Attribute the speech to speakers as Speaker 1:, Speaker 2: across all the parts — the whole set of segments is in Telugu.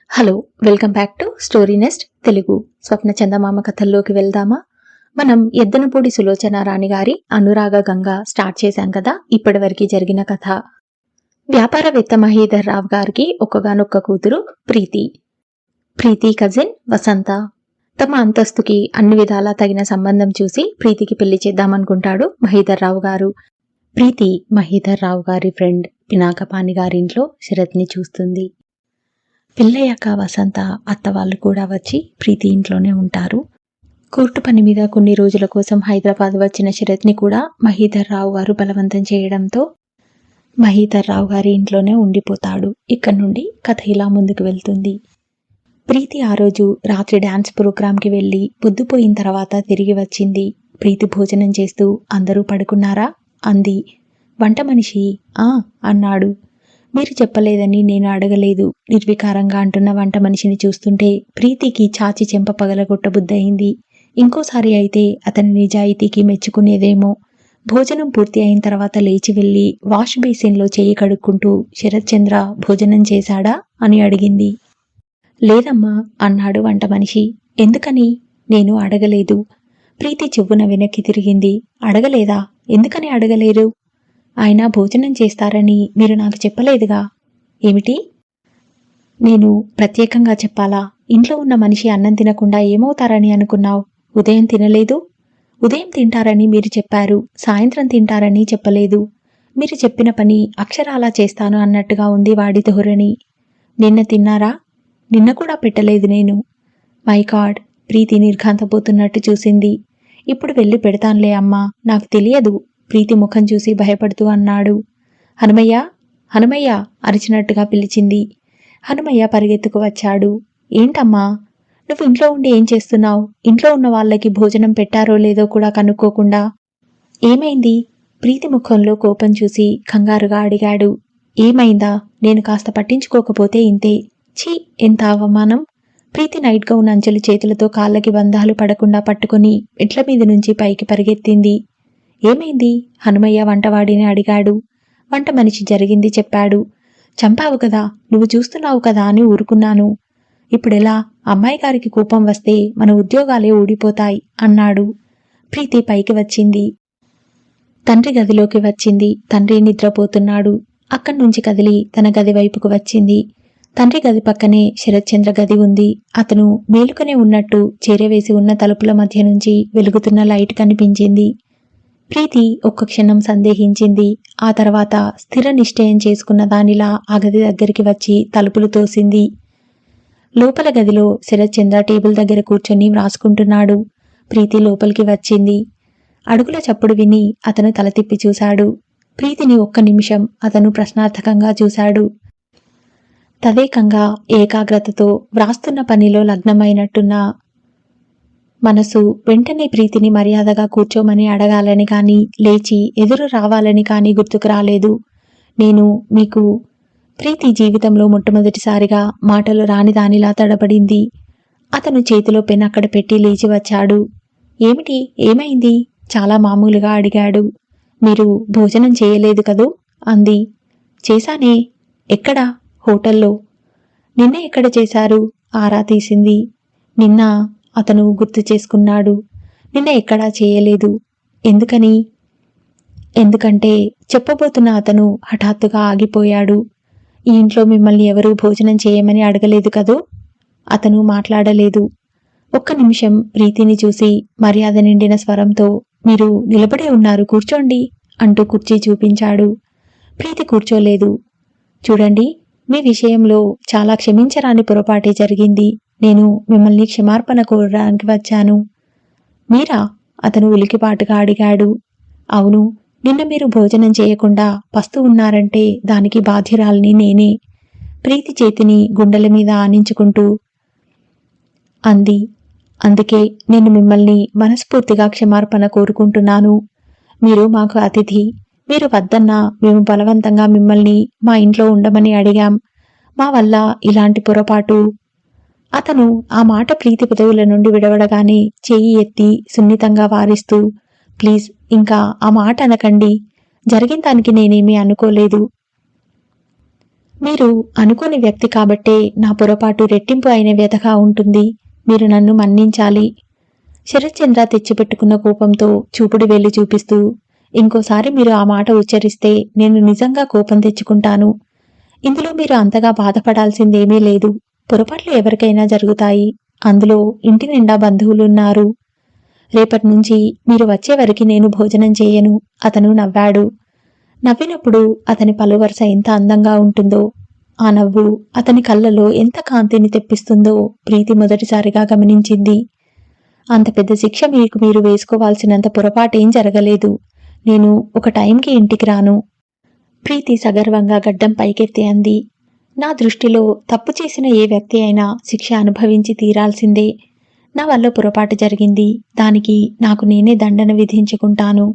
Speaker 1: Hello, welcome back to Story Nest Telugu. స్వప్న చందమామ కథల్లోకి వెళ్దామా? మనం ఎద్దనపూడి సులోచన రాణి గారి అనురాగ గంగ స్టార్ట్ చేశాం కదా. ఇప్పటి వరకు జరిగిన కథ. వ్యాపారవేత్త మహీధర్ రావు గారికి ఒక్కగానొక్క కూతురు ప్రీతి. ప్రీతి కజిన్ వసంత. తమ అంతస్తుకి అన్ని విధాలా తగిన సంబంధం చూసి ప్రీతికి పెళ్లి చేద్దామనుకుంటాడు మహీధర్ రావు గారు. ప్రీతి మహీధర్ రావు గారి ఫ్రెండ్ పినాకపాణి గారింట్లో శరత్ని చూస్తుంది. పెళ్ళయ్యాక వసంత అత్త వాళ్ళు కూడా వచ్చి ప్రీతి ఇంట్లోనే ఉంటారు. కోర్టు పని మీద కొన్ని రోజుల కోసం హైదరాబాద్ వచ్చిన శరత్ని కూడా మహీధర్ రావు గారు బలవంతం చేయడంతో మహీధర్ రావు గారి ఇంట్లోనే ఉండిపోతాడు. ఇక్కడి నుండి కథ ఇలా ముందుకు వెళ్తుంది. ప్రీతి ఆ రోజు రాత్రి డాన్స్ ప్రోగ్రాంకి వెళ్ళి పొద్దుపోయిన తర్వాత తిరిగి వచ్చింది. ప్రీతి భోజనం చేస్తూ అందరూ పడుకున్నారా అంది. వంట మనిషి అన్నాడు. మీరు చెప్పలేదని నేను అడగలేదు, నిర్వికారంగా అంటున్న వంట మనిషిని చూస్తుంటే ప్రీతికి చాచి చెంప పగలగొట్టబుద్దయింది. ఇంకోసారి అయితే అతని నిజాయితీకి మెచ్చుకునేదేమో. భోజనం పూర్తి అయిన తర్వాత లేచి వెళ్ళి వాష్ బేసిన్లో చేయి కడుక్కుంటూ శరత్ చంద్ర భోజనం చేశాడా అని అడిగింది. లేదమ్మా అన్నాడు వంట మనిషి. ఎందుకని? నేను అడగలేదు. ప్రీతి చెవున వెనక్కి తిరిగింది. అడగలేదా? ఎందుకని అడగలేరు? ఆయన భోజనం చేస్తారని మీరు నాకు చెప్పలేదుగా. ఏమిటి? నేను ప్రత్యేకంగా చెప్పాలా? ఇంట్లో ఉన్న మనిషి అన్నం తినకుండా ఏమవుతారని అనుకున్నావు? ఉదయం తినలేదు? ఉదయం తింటారని మీరు చెప్పారు, సాయంత్రం తింటారని చెప్పలేదు. మీరు చెప్పిన పని అక్షరాలా చేస్తాను అన్నట్టుగా ఉంది వాడి ధోరణి. నిన్న తిన్నారా? నిన్న కూడా పెట్టలేదు నేను. మై గాడ్, ప్రీతి నిర్ఘాంతపోతున్నట్టు చూసింది. ఇప్పుడు వెళ్ళి పెడతానులే అమ్మా, నాకు తెలియదు. ప్రీతి ముఖం చూసి భయపడుతూ అన్నాడు. హనుమయ్య, హనుమయ్య అరిచినట్టుగా పిలిచింది. హనుమయ్య పరిగెత్తుకు వచ్చాడు. ఏంటమ్మా, నువ్వు ఇంట్లో ఉండి ఏం చేస్తున్నావు? ఇంట్లో ఉన్న వాళ్ళకి భోజనం పెట్టారో లేదో కూడా కనుక్కోకుండా. ఏమైంది? ప్రీతి ముఖంలో కోపం చూసి కంగారుగా అడిగాడు. ఏమైందా? నేను కాస్త పట్టించుకోకపోతే ఇంతే. ఛీ, ఎంత అవమానం! ప్రీతి నైట్ గౌన్ అంచెలు చేతులతో కాళ్ళకి బంధాలు పడకుండా పట్టుకుని మెట్ల మీద నుంచి పైకి పరిగెత్తింది. ఏమైంది? హనుమయ్య వంటవాడిని అడిగాడు. వంట మనిషి జరిగింది చెప్పాడు. చంపావు కదా, నువ్వు చూస్తున్నావు కదా అని ఊరుకున్నాను. ఇప్పుడెలా? అమ్మాయి గారికి కోపం వస్తే మన ఉద్యోగాలే ఊడిపోతాయి అన్నాడు. ప్రీతి పైకి వచ్చింది. తండ్రి గదిలోకి వచ్చింది. తండ్రి నిద్రపోతున్నాడు. అక్కడి నుంచి కదిలి తన గది వైపుకు వచ్చింది. తండ్రి గది పక్కనే శరత్చంద్ర గది ఉంది. అతను మేలుకనే ఉన్నట్టు చేరవేసి ఉన్న తలుపుల మధ్య నుంచి వెలుగుతున్న లైట్ కనిపించింది. ప్రీతి ఒక్క క్షణం సందేహించింది. ఆ తర్వాత స్థిర నిశ్చయం చేసుకున్న దానిలా ఆ గది దగ్గరికి వచ్చి తలుపులు తోసింది. లోపల గదిలో శరత్చంద్ర టేబుల్ దగ్గర కూర్చొని వ్రాసుకుంటున్నాడు. ప్రీతి లోపలికి వచ్చింది. అడుగుల చప్పుడు విని అతను తల తిప్పి చూశాడు. ప్రీతిని ఒక్క నిమిషం అతను ప్రశ్నార్థకంగా చూశాడు. తదేకంగా ఏకాగ్రతతో వ్రాస్తున్న పనిలో లగ్నమైనట్టున్న మనసు వెంటనే ప్రీతిని మర్యాదగా కూర్చోమని అడగాలని కానీ లేచి ఎదురు రావాలని కానీ గుర్తుకు రాలేదు. నేను మీకు ప్రీతి జీవితంలో మొట్టమొదటిసారిగా మాటలు రాని దానిలా తడబడింది. అతను చేతిలో పెన్ అక్కడ పెట్టి లేచి వచ్చాడు. ఏమిటి? ఏమైంది? చాలా మామూలుగా అడిగాడు. మీరు భోజనం చేయలేదు కదూ అంది. చేశానే. ఎక్కడ? హోటల్లో. నిన్న ఎక్కడ చేశారు? ఆరా తీసింది. నిన్న అతను గుర్తు చేసుకున్నాడు. నిన్న ఎక్కడా చేయలేదు. ఎందుకని? ఎందుకంటే చెప్పబోతున్న అతను హఠాత్తుగా ఆగిపోయాడు. ఈ ఇంట్లో మిమ్మల్ని ఎవరూ భోజనం చేయమని అడగలేదు కదూ? అతను మాట్లాడలేదు. ఒక్క నిమిషం ప్రీతిని చూసి మర్యాద నిండిన స్వరంతో, మీరు నిలబడే ఉన్నారు, కూర్చోండి అంటూ కుర్చీ చూపించాడు. ప్రీతి కూర్చోలేదు. చూడండి, మీ విషయంలో చాలా క్షమించరాని పొరపాటే జరిగింది. నేను మిమ్మల్ని క్షమార్పణ కోరడానికి వచ్చాను. మీరా? అతను ఉలికిపాటుగా అడిగాడు. అవును, నిన్న మీరు భోజనం చేయకుండా పస్తు ఉన్నారంటే దానికి బాధ్యురాల్ని నేనే. ప్రీతి చేతిని గుండెల మీద ఆనించుకుంటూ అంది. అందుకే నేను మిమ్మల్ని మనస్ఫూర్తిగా క్షమార్పణ కోరుకుంటున్నాను. మీరు మాకు అతిథి. మీరు వద్దన్నా మేము బలవంతంగా మిమ్మల్ని మా ఇంట్లో ఉండమని అడిగాం. మా వల్ల ఇలాంటి పొరపాటు. అతను ఆ మాట ప్రీతి పెదవుల నుండి విడవడగానే చెయ్యి ఎత్తి సున్నితంగా వారిస్తూ, ప్లీజ్ ఇంకా ఆ మాట అనకండి. జరిగిన దానికి నేనేమీ అనుకోలేదు. మీరు అనుకోని వ్యక్తి కాబట్టే నా పొరపాటు రెట్టింపు అయిన వ్యధగా ఉంటుంది. మీరు నన్ను మన్నించాలి. శరత్చంద్ర తెచ్చిపెట్టుకున్న కోపంతో చూపుడు వేలు చూపిస్తూ, ఇంకోసారి మీరు ఆ మాట ఉచ్చరిస్తే నేను నిజంగా కోపం తెచ్చుకుంటాను. ఇందులో మీరు అంతగా బాధపడాల్సిందేమీ లేదు. పొరపాట్లు ఎవరికైనా జరుగుతాయి. అందులో ఇంటి నిండా బంధువులున్నారు. రేపటి నుంచి మీరు వచ్చే వరకు నేను భోజనం చేయను. అతను నవ్వాడు. నవ్వినప్పుడు అతని పలువరస ఎంత అందంగా ఉంటుందో, ఆ నవ్వు అతని కళ్ళలో ఎంత కాంతిని తెప్పిస్తుందో ప్రీతి మొదటిసారిగా గమనించింది. అంత పెద్ద శిక్ష మీకు మీరు వేసుకోవాల్సినంత పొరపాటేం జరగలేదు. నేను ఒక టైంకి ఇంటికి రాను. ప్రీతి సగర్వంగా గడ్డం పైకెత్తి అంది. నా దృష్టిలో తప్పు చేసిన ఏ వ్యక్తి అయినా శిక్ష అనుభవించి తీరాల్సిందే. నా వల్ల పొరపాటు జరిగింది. దానికి నాకు నేనే దండన విధించుకుంటాను.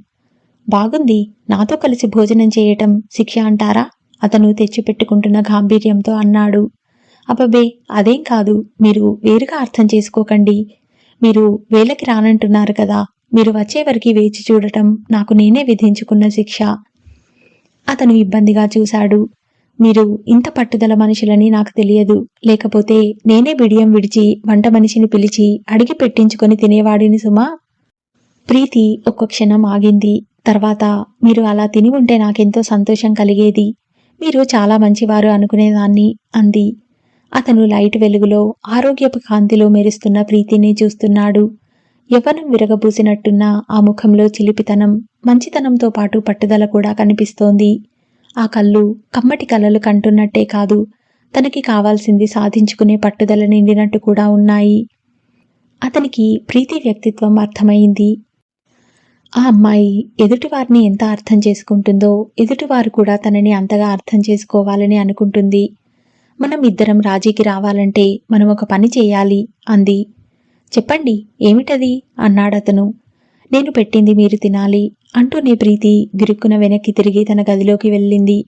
Speaker 1: బాగుంది. నాతో కలిసి భోజనం చేయటం శిక్ష అంటారా? అతను తెచ్చిపెట్టుకుంటున్న గాంభీర్యంతో అన్నాడు. అబ్బబ్బే, అదేం కాదు. మీరు వేరుగా అర్థం చేసుకోకండి. మీరు వేళకి రానంటున్నారు కదా. మీరు వచ్చే వరకు వేచి చూడటం నాకు నేనే విధించుకున్న శిక్ష. అతను ఇబ్బందిగా చూశాడు. మీరు ఇంత పట్టుదల మనుషులని నాకు తెలియదు. లేకపోతే నేనే బిడియం విడిచి వంట మనిషిని పిలిచి అడిగి పెట్టించుకొని తినేవాడిని సుమా. ప్రీతి ఒక్క క్షణం ఆగింది. తర్వాత, మీరు అలా తిని ఉంటే నాకెంతో సంతోషం కలిగేది. మీరు చాలా మంచివారు అనుకునేదాన్ని అంది. అతను లైట్ వెలుగులో ఆరోగ్యపు కాంతిలో మెరుస్తున్న ప్రీతిని చూస్తున్నాడు. యవ్వనం విరగబూసినట్టున్న ఆ ముఖంలో చిలిపితనం, మంచితనంతో పాటు పట్టుదల కూడా కనిపిస్తోంది. ఆ కళ్ళు కమ్మటి కలలు కంటున్నట్టే కాదు, తనకి కావాల్సింది సాధించుకునే పట్టుదల నిండినట్టు కూడా ఉన్నాయి. అతనికి ప్రీతి వ్యక్తిత్వం అర్థమైంది. ఆ అమ్మాయి ఎదుటివారిని ఎంత అర్థం చేసుకుంటుందో, ఎదుటివారు కూడా తనని అంతగా అర్థం చేసుకోవాలని అనుకుంటుంది. మనం ఇద్దరం రాజీకి రావాలంటే మనం ఒక పని చేయాలి అంది. చెప్పండి, ఏమిటది అన్నాడతను. నేను పెట్టింది మీరు తినాలి అంటూనే ప్రీతి గిరుక్కున వెనక్కి తిరిగి తన గదిలోకి వెళ్ళింది.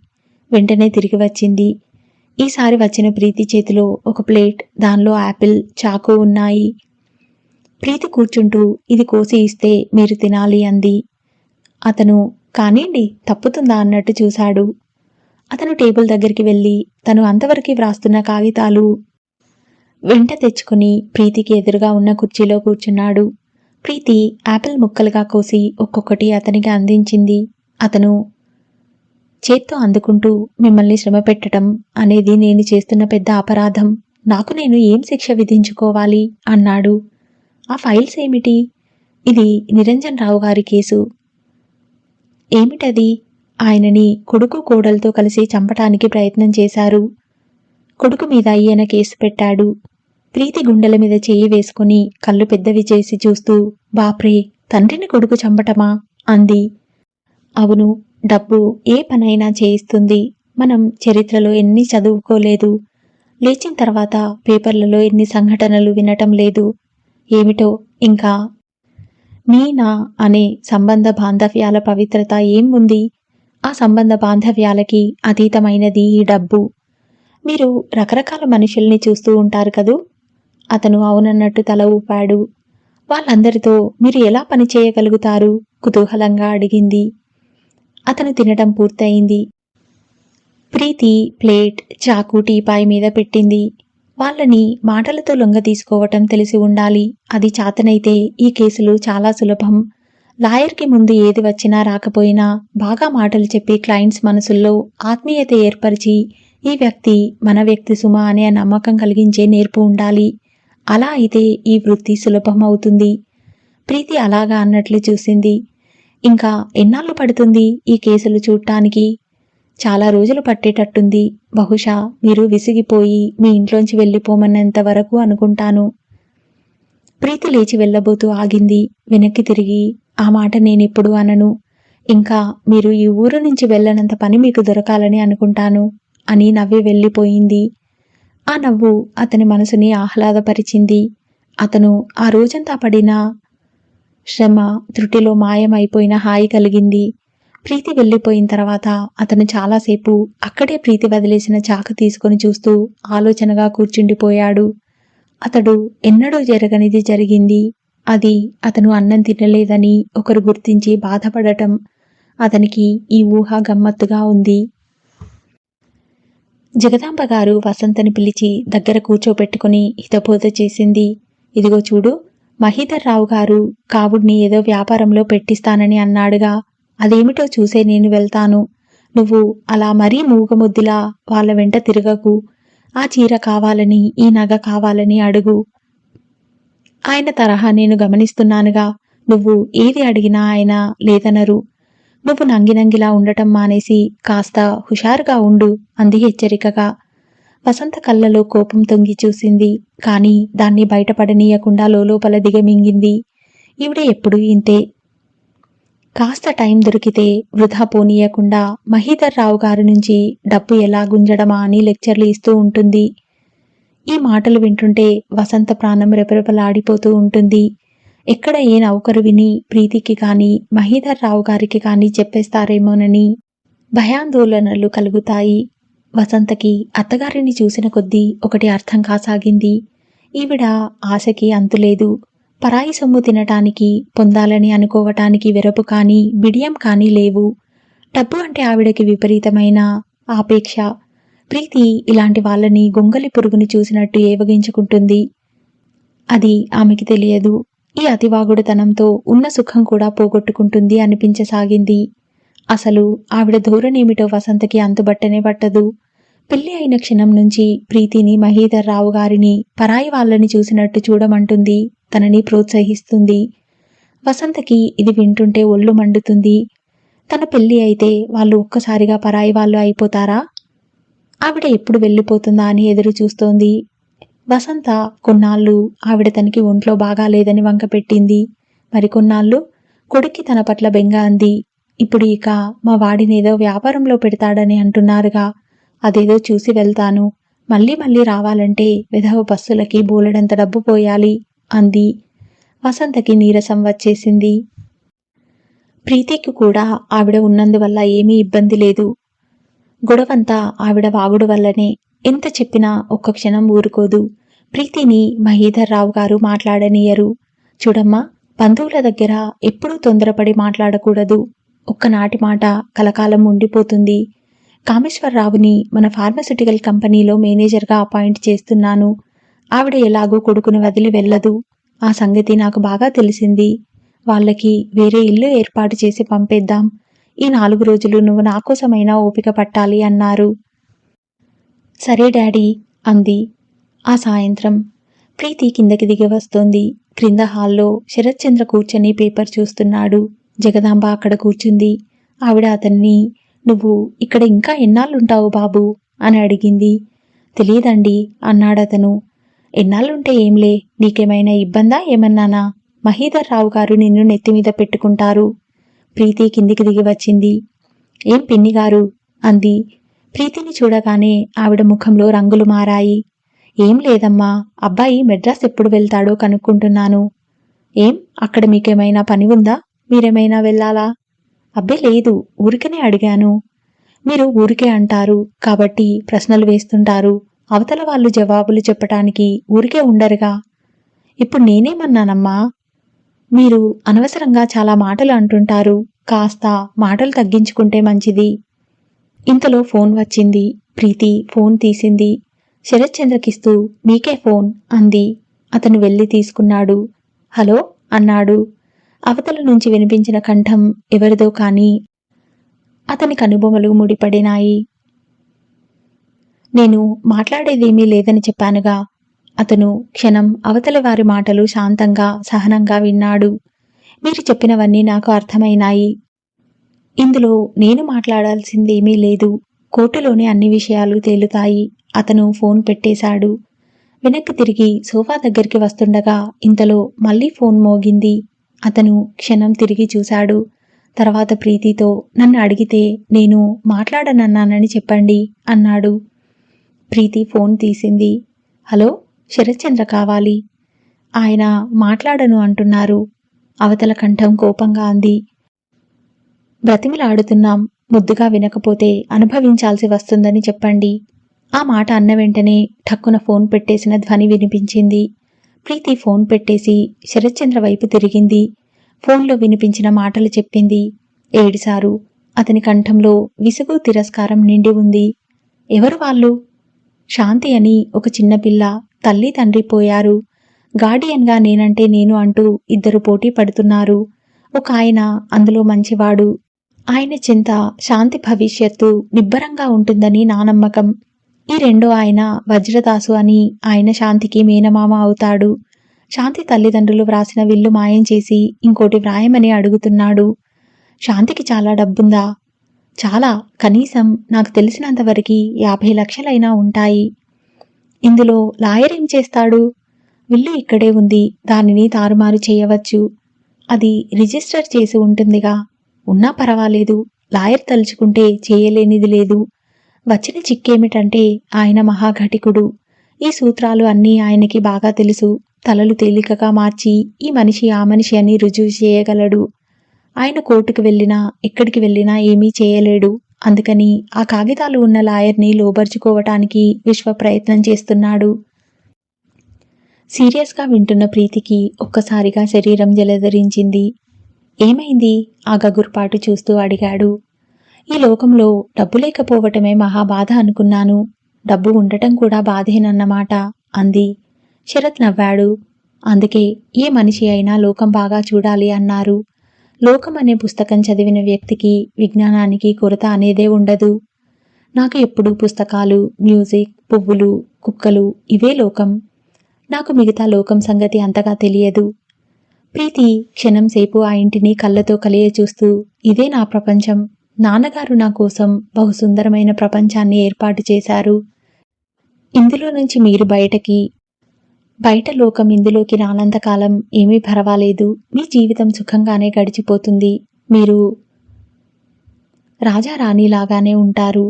Speaker 1: వెంటనే తిరిగి వచ్చింది. ఈసారి వచ్చిన ప్రీతి చేతిలో ఒక ప్లేట్, దానిలో యాపిల్, చాకు ఉన్నాయి. ప్రీతి కూర్చుంటూ ఇది కోసి ఇస్తే మీరు తినాలి అంది. అతను కానిండి, తప్పుతుందా అన్నట్టు చూశాడు. అతను టేబుల్ దగ్గరికి వెళ్ళి తను అంతవరకు వ్రాస్తున్న కాగితాలు వెంట తెచ్చుకుని ప్రీతికి ఎదురుగా ఉన్న కుర్చీలో కూర్చున్నాడు. ప్రీతి యాపిల్ ముక్కలుగా కోసి ఒక్కొక్కటి అతనికి అందించింది. అతను చేత్తో అందుకుంటూ, మిమ్మల్ని శ్రమ పెట్టడం అనేది నేను చేస్తున్న పెద్ద అపరాధం. నాకు నేను ఏం శిక్ష విధించుకోవాలి అన్నాడు. ఆ ఫైల్స్ ఏమిటి? ఇది నిరంజన్ రావు గారి కేసు. ఏమిటది? ఆయనని కొడుకు కోడలతో కలిసి చంపటానికి ప్రయత్నం చేశారు. కొడుకు మీద ఈయన కేసు పెట్టాడు. ప్రీతి గుండెల మీద చెయ్యి వేసుకుని కళ్ళు పెద్దవి చేసి చూస్తూ, బాప్రే, తండ్రిని కొడుకు చంపటమా అంది. అవును, డబ్బు ఏ పనైనా చేయిస్తుంది. మనం చరిత్రలో ఎన్ని చదువుకోలేదు. లేచిన తర్వాత పేపర్లలో ఎన్ని సంఘటనలు వినటం లేదు. ఏమిటో ఇంకా నీనా అనే సంబంధ బాంధవ్యాల పవిత్రత ఏం ఉంది? ఆ సంబంధ బాంధవ్యాలకి అతీతమైనది ఈ డబ్బు. మీరు రకరకాల మనుషుల్ని చూస్తూ ఉంటారు కదూ. అతను అవునన్నట్టు తల ఊపాడు. వాళ్ళందరితో మీరు ఎలా పని చేయగలుగుతారు? కుతూహలంగా అడిగింది. అతను తినటం పూర్తయింది. ప్రీతి ప్లేట్, చాకు టీపాయ్ మీద పెట్టింది. వాళ్ళని మాటలతో లొంగ తీసుకోవటం తెలిసి ఉండాలి. అది చాతనైతే ఈ కేసులు చాలా సులభం. లాయర్కి ముందు ఏది వచ్చినా రాకపోయినా బాగా మాటలు చెప్పి క్లయింట్స్ మనసుల్లో ఆత్మీయత ఏర్పరిచి ఈ వ్యక్తి మన వ్యక్తి సుమ అనే నమ్మకం కలిగించే నేర్పు ఉండాలి. అలా అయితే ఈ వృత్తి సులభం అవుతుంది. ప్రీతి అలాగా అన్నట్లు చూసింది. ఇంకా ఎన్నాళ్ళు పడుతుంది ఈ కేసులు చూడటానికి? చాలా రోజులు పట్టేటట్టుంది. బహుశా మీరు విసిగిపోయి మీ ఇంట్లోంచి వెళ్ళిపోమన్నంత వరకు అనుకుంటాను. ప్రీతి లేచి వెళ్ళబోతూ ఆగింది. వెనక్కి తిరిగి, ఆ మాట నేనెప్పుడు అనను. ఇంకా మీరు ఈ ఊరు నుంచి వెళ్ళనంత పని మీకు దొరకాలని అనుకుంటాను అని నవ్వి వెళ్ళిపోయింది. ఆ నవ్వు అతని మనసుని ఆహ్లాదపరిచింది. అతను ఆ రోజంతా పడిన శ్రమ, త్రుటిలో మాయమైపోయిన హాయి కలిగింది. ప్రీతి వెళ్ళిపోయిన తర్వాత అతను చాలాసేపు అక్కడే ప్రీతి వదిలేసిన చాకు తీసుకొని చూస్తూ ఆలోచనగా కూర్చుండిపోయాడు. అతడు ఎన్నడూ జరగనిది జరిగింది. అది అతను అన్నం తినలేదని ఒకరు గుర్తించి బాధపడటం. అతనికి ఈ ఊహ గమ్మత్తుగా ఉంది. జగదాంబ గారు వసంతని పిలిచి దగ్గర కూర్చోపెట్టుకుని హితబోధ చేసింది. ఇదిగో చూడు, మహీధర్రావు గారు కావుడిని ఏదో వ్యాపారంలో పెట్టిస్తానని అన్నాడుగా, అదేమిటో చూసే నేను వెళ్తాను. నువ్వు అలా మరీ మూగముద్దులా వాళ్ళ వెంట తిరగకు. ఆ చీర కావాలని, ఈ నగ కావాలని అడుగు. ఆయన తరహా నేను గమనిస్తున్నానుగా. నువ్వు ఏది అడిగినా ఆయన లేదనరు. నువ్వు నంగినంగిలా ఉండటం మానేసి కాస్త హుషారుగా ఉండు అంది హెచ్చరికగా. వసంత కళ్ళలో కోపం తొంగి చూసింది. కాని దాన్ని బయటపడనీయకుండా లోలోపల దిగమింగింది. ఈవిడ ఎప్పుడూ ఇంతే. కాస్త టైం దొరికితే వృధా పోనీయకుండా మహీధర్రావు గారి నుంచి డబ్బు ఎలా గుంజడమా అని లెక్చర్లు ఇస్తూ ఉంటుంది. ఈ మాటలు వింటుంటే వసంత ప్రాణం రెపరెపలాడిపోతూ ఉంటుంది. ఎక్కడ ఏ నౌకరు విని ప్రీతికి కాని మహీధర్రావు గారికి కాని చెప్పేస్తారేమోనని భయాందోళనలు కలుగుతాయి. వసంతకి అత్తగారిని చూసిన కొద్దీ ఒకటి అర్థం కాసాగింది. ఈవిడ ఆశకి అంతులేదు. పరాయి సొమ్ము తినటానికి, పొందాలని అనుకోవటానికి వెరపు కాని బిడియం కాని లేవు. డబ్బు అంటే ఆవిడకి విపరీతమైన ఆపేక్ష. ప్రీతి ఇలాంటి వాళ్ళని గొంగలి పురుగుని చూసినట్టు ఏవగించుకుంటుంది. అది ఆమెకి తెలియదు. ఈ అతివాగుడుతనంతో ఉన్న సుఖం కూడా పోగొట్టుకుంటుంది అనిపించసాగింది. అసలు ఆవిడ ధోరణేమిటో వసంతకి అంతుబట్టనే పట్టదు. పెళ్లి అయిన క్షణం నుంచి ప్రీతిని మహీధర్రావు గారిని పరాయి వాళ్ళని చూసినట్టు చూడమంటుంది, తనని ప్రోత్సహిస్తుంది. వసంతకి ఇది వింటుంటే ఒళ్ళు మండుతుంది. తన పెళ్లి అయితే వాళ్ళు ఒక్కసారిగా పరాయి వాళ్ళు అయిపోతారా? ఆవిడ ఎప్పుడు వెళ్ళిపోతుందా అని ఎదురు చూస్తోంది. వసంత కొన్నాళ్ళు ఆవిడ తనకి ఒంట్లో బాగాలేదని వంకపెట్టింది. మరికొన్నాళ్ళు కొడుక్కి తన పట్ల బెంగ అంది. ఇప్పుడు ఇక మా వాడినేదో వ్యాపారంలో పెడతాడని అంటున్నారుగా, అదేదో చూసి వెళ్తాను. మళ్ళీ మళ్ళీ రావాలంటే విధవ బస్సులకి బోలెడంత డబ్బు పోయాలి అంది. వసంతకి నీరసం వచ్చేసింది. ప్రీతికి కూడా ఆవిడ ఉన్నందువల్ల ఏమీ ఇబ్బంది లేదు. గొడవంతా ఆవిడ వాగుడు వల్లనే. ఎంత చెప్పినా ఒక్క క్షణం ఊరుకోదు. ప్రీతిని మహీధర్రావు గారు మాట్లాడనీయరు. చూడమ్మా, బంధువుల దగ్గర ఎప్పుడూ తొందరపడి మాట్లాడకూడదు. ఒక్కనాటి మాట కలకాలం ఉండిపోతుంది. కామేశ్వరరావుని మన ఫార్మస్యూటికల్ కంపెనీలో మేనేజర్గా అపాయింట్ చేస్తున్నాను. ఆవిడ ఎలాగూ కొడుకుని వదిలి వెళ్ళదు. ఆ సంగతి నాకు బాగా తెలిసింది. వాళ్ళకి వేరే ఇల్లు ఏర్పాటు చేసి పంపేద్దాం. ఈ 4 రోజులు నువ్వు నాకోసమైనా ఓపిక పట్టాలి అన్నారు. సరే డాడీ అంది. ఆ సాయంత్రం ప్రీతి కిందకి దిగి వస్తోంది. క్రింద హాల్లో శరత్చంద్ర కూర్చొని పేపర్ చూస్తున్నాడు. జగదాంబ అక్కడ కూర్చుంది. ఆవిడ అతన్ని, నువ్వు ఇక్కడ ఇంకా ఎన్నాళ్ళుంటావు బాబు అని అడిగింది. తెలియదండి అన్నాడతను. ఎన్నాళ్ళుంటే ఏంలే, నీకేమైనా ఇబ్బందా ఏమన్నానా? మహీధర్రావు గారు నిన్ను నెత్తిమీద పెట్టుకుంటారు. ప్రీతి కిందికి దిగి వచ్చింది. ఏం పిన్నిగారు అంది. ప్రీతిని చూడగానే ఆవిడ ముఖంలో రంగులు మారాయి. ఏం లేదమ్మా, అబ్బాయి మెడ్రాస్ ఎప్పుడు వెళ్తాడో కనుక్కుంటున్నాను. ఏం, అక్కడ మీకేమైనా పని ఉందా? మీరేమైనా వెళ్ళాలా? అబ్బే లేదు, ఊరికనే అడిగాను. మీరు ఊరికే అంటారు కాబట్టి ప్రశ్నలు వేస్తుంటారు. అవతల వాళ్ళు జవాబులు చెప్పటానికి ఊరికే ఉండరుగా. ఇప్పుడు నేనేమన్నానమ్మా? మీరు అనవసరంగా చాలా మాటలు అంటుంటారు. కాస్త మాటలు తగ్గించుకుంటే మంచిది. ఇంతలో ఫోన్ వచ్చింది. ప్రీతి ఫోన్ తీసింది. శరత్చంద్రకిస్తూ మీకే ఫోన్ అంది. అతను వెళ్ళి తీసుకున్నాడు. హలో అన్నాడు. అవతల నుంచి వినిపించిన కంఠం ఎవరిదో కాని అతని కనుబొమలు ముడిపడినాయి. నేను మాట్లాడేదేమీ లేదని చెప్పానుగా. అతను క్షణం అవతలి వారి మాటలు శాంతంగా సహనంగా విన్నాడు. మీరు చెప్పినవన్నీ నాకు అర్థమైనాయి. ఇందులో నేను మాట్లాడాల్సిందేమీ లేదు. కోర్టులోనే అన్ని విషయాలు తేలుతాయి. అతను ఫోన్ పెట్టేశాడు. వెనక్కి తిరిగి సోఫా దగ్గరికి వస్తుండగా ఇంతలో మళ్ళీ ఫోన్ మోగింది. అతను క్షణం తిరిగి చూశాడు. తర్వాత ప్రీతితో, నన్ను అడిగితే నేను మాట్లాడనన్నానని చెప్పండి అన్నాడు. ప్రీతి ఫోన్ తీసింది. హలో, శరత్చంద్ర కావాలి. ఆయన మాట్లాడను అంటున్నారు. అవతల కంఠం కోపంగా అంది. బ్రతిమిలాడుతున్నాం, ముద్దుగా వినకపోతే అనుభవించాల్సి వస్తుందని చెప్పండి. ఆ మాట అన్న వెంటనే ఠక్కున ఫోన్ పెట్టేసిన ధ్వని వినిపించింది. ప్రీతి ఫోన్ పెట్టేసి శరత్చంద్ర వైపు తిరిగింది. ఫోన్లో వినిపించిన మాటలు చెప్పింది. ఏడిసారు. అతని కంఠంలో విసుగు తిరస్కారం నిండి ఉంది. ఎవరు వాళ్ళు? శాంతి అని ఒక చిన్నపిల్ల. తల్లి తండ్రి పోయారు. గార్డియన్గా నేనంటే నేను అంటూ ఇద్దరు పోటీ పడుతున్నారు. ఒక ఆయన అందులో మంచివాడు. ఆయన చింత శాంతి భవిష్యత్తు నిబ్బరంగా ఉంటుందని నా నమ్మకం. ఈ రెండో ఆయన వజ్రదాసు అని ఆయన శాంతికి మేనమామ అవుతాడు. శాంతి తల్లిదండ్రులు వ్రాసిన విల్లు మాయం చేసి ఇంకోటి వ్రాయమని అడుగుతున్నాడు. శాంతికి చాలా డబ్బుందా? చాలా. కనీసం నాకు తెలిసినంతవరకు 50 లక్షలైనా ఉంటాయి. ఇందులో లాయర్ ఏం చేస్తాడు? విల్లు ఇక్కడే ఉంది. దానిని తారుమారు చేయవచ్చు. అది రిజిస్టర్ చేసి ఉంటుందిగా. ఉన్నా పర్వాలేదు. లాయర్ తలుచుకుంటే చేయలేనిది లేదు. వచ్చిన చిక్కేమిటంటే ఆయన మహాఘటికుడు. ఈ సూత్రాలు అన్నీ ఆయనకి బాగా తెలుసు. తలలు తేలికగా మార్చి ఈ మనిషి ఆ మనిషి అని రుజువు చేయగలడు. ఆయన కోర్టుకు వెళ్ళినా ఎక్కడికి వెళ్ళినా ఏమీ చేయలేడు. అందుకని ఆ కాగితాలు ఉన్న లాయర్ని లోబర్చుకోవటానికి విశ్వ ప్రయత్నం చేస్తున్నాడు. సీరియస్గా వింటున్న ప్రీతికి ఒక్కసారిగా శరీరం జలధరించింది. ఏమైంది? ఆ గగుర్పాటు చూస్తూ అడిగాడు. ఈ లోకంలో డబ్బు లేకపోవటమే మహాబాధ అనుకున్నాను. డబ్బు ఉండటం కూడా బాధేనన్నమాట అంది. శరత్ నవ్వాడు. అందుకే ఏ మనిషి అయినా లోకం బాగా చూడాలి అన్నారు. లోకం అనే పుస్తకం చదివిన వ్యక్తికి విజ్ఞానానికి కొరత అనేదే ఉండదు. నాకు ఎప్పుడూ పుస్తకాలు, మ్యూజిక్, పువ్వులు, కుక్కలు ఇవే లోకం. నాకు మిగతా లోకం సంగతి అంతగా తెలియదు. ప్రీతి క్షణం సేపు ఆ ఇంటిని కళ్ళతో కలియ చూస్తూ ఇదే నా ప్రపంచం. నాన్నగారు నా కోసం బహుసుందరమైన ప్రపంచాన్ని ఏర్పాటు చేశారు. ఇందులో నుంచి మీరు బయట లోకం ఇందులోకి రానంతకాలం ఏమీ పర్వాలేదు. మీ జీవితం సుఖంగానే గడిచిపోతుంది. మీరు రాజారాణిలాగానే ఉంటారు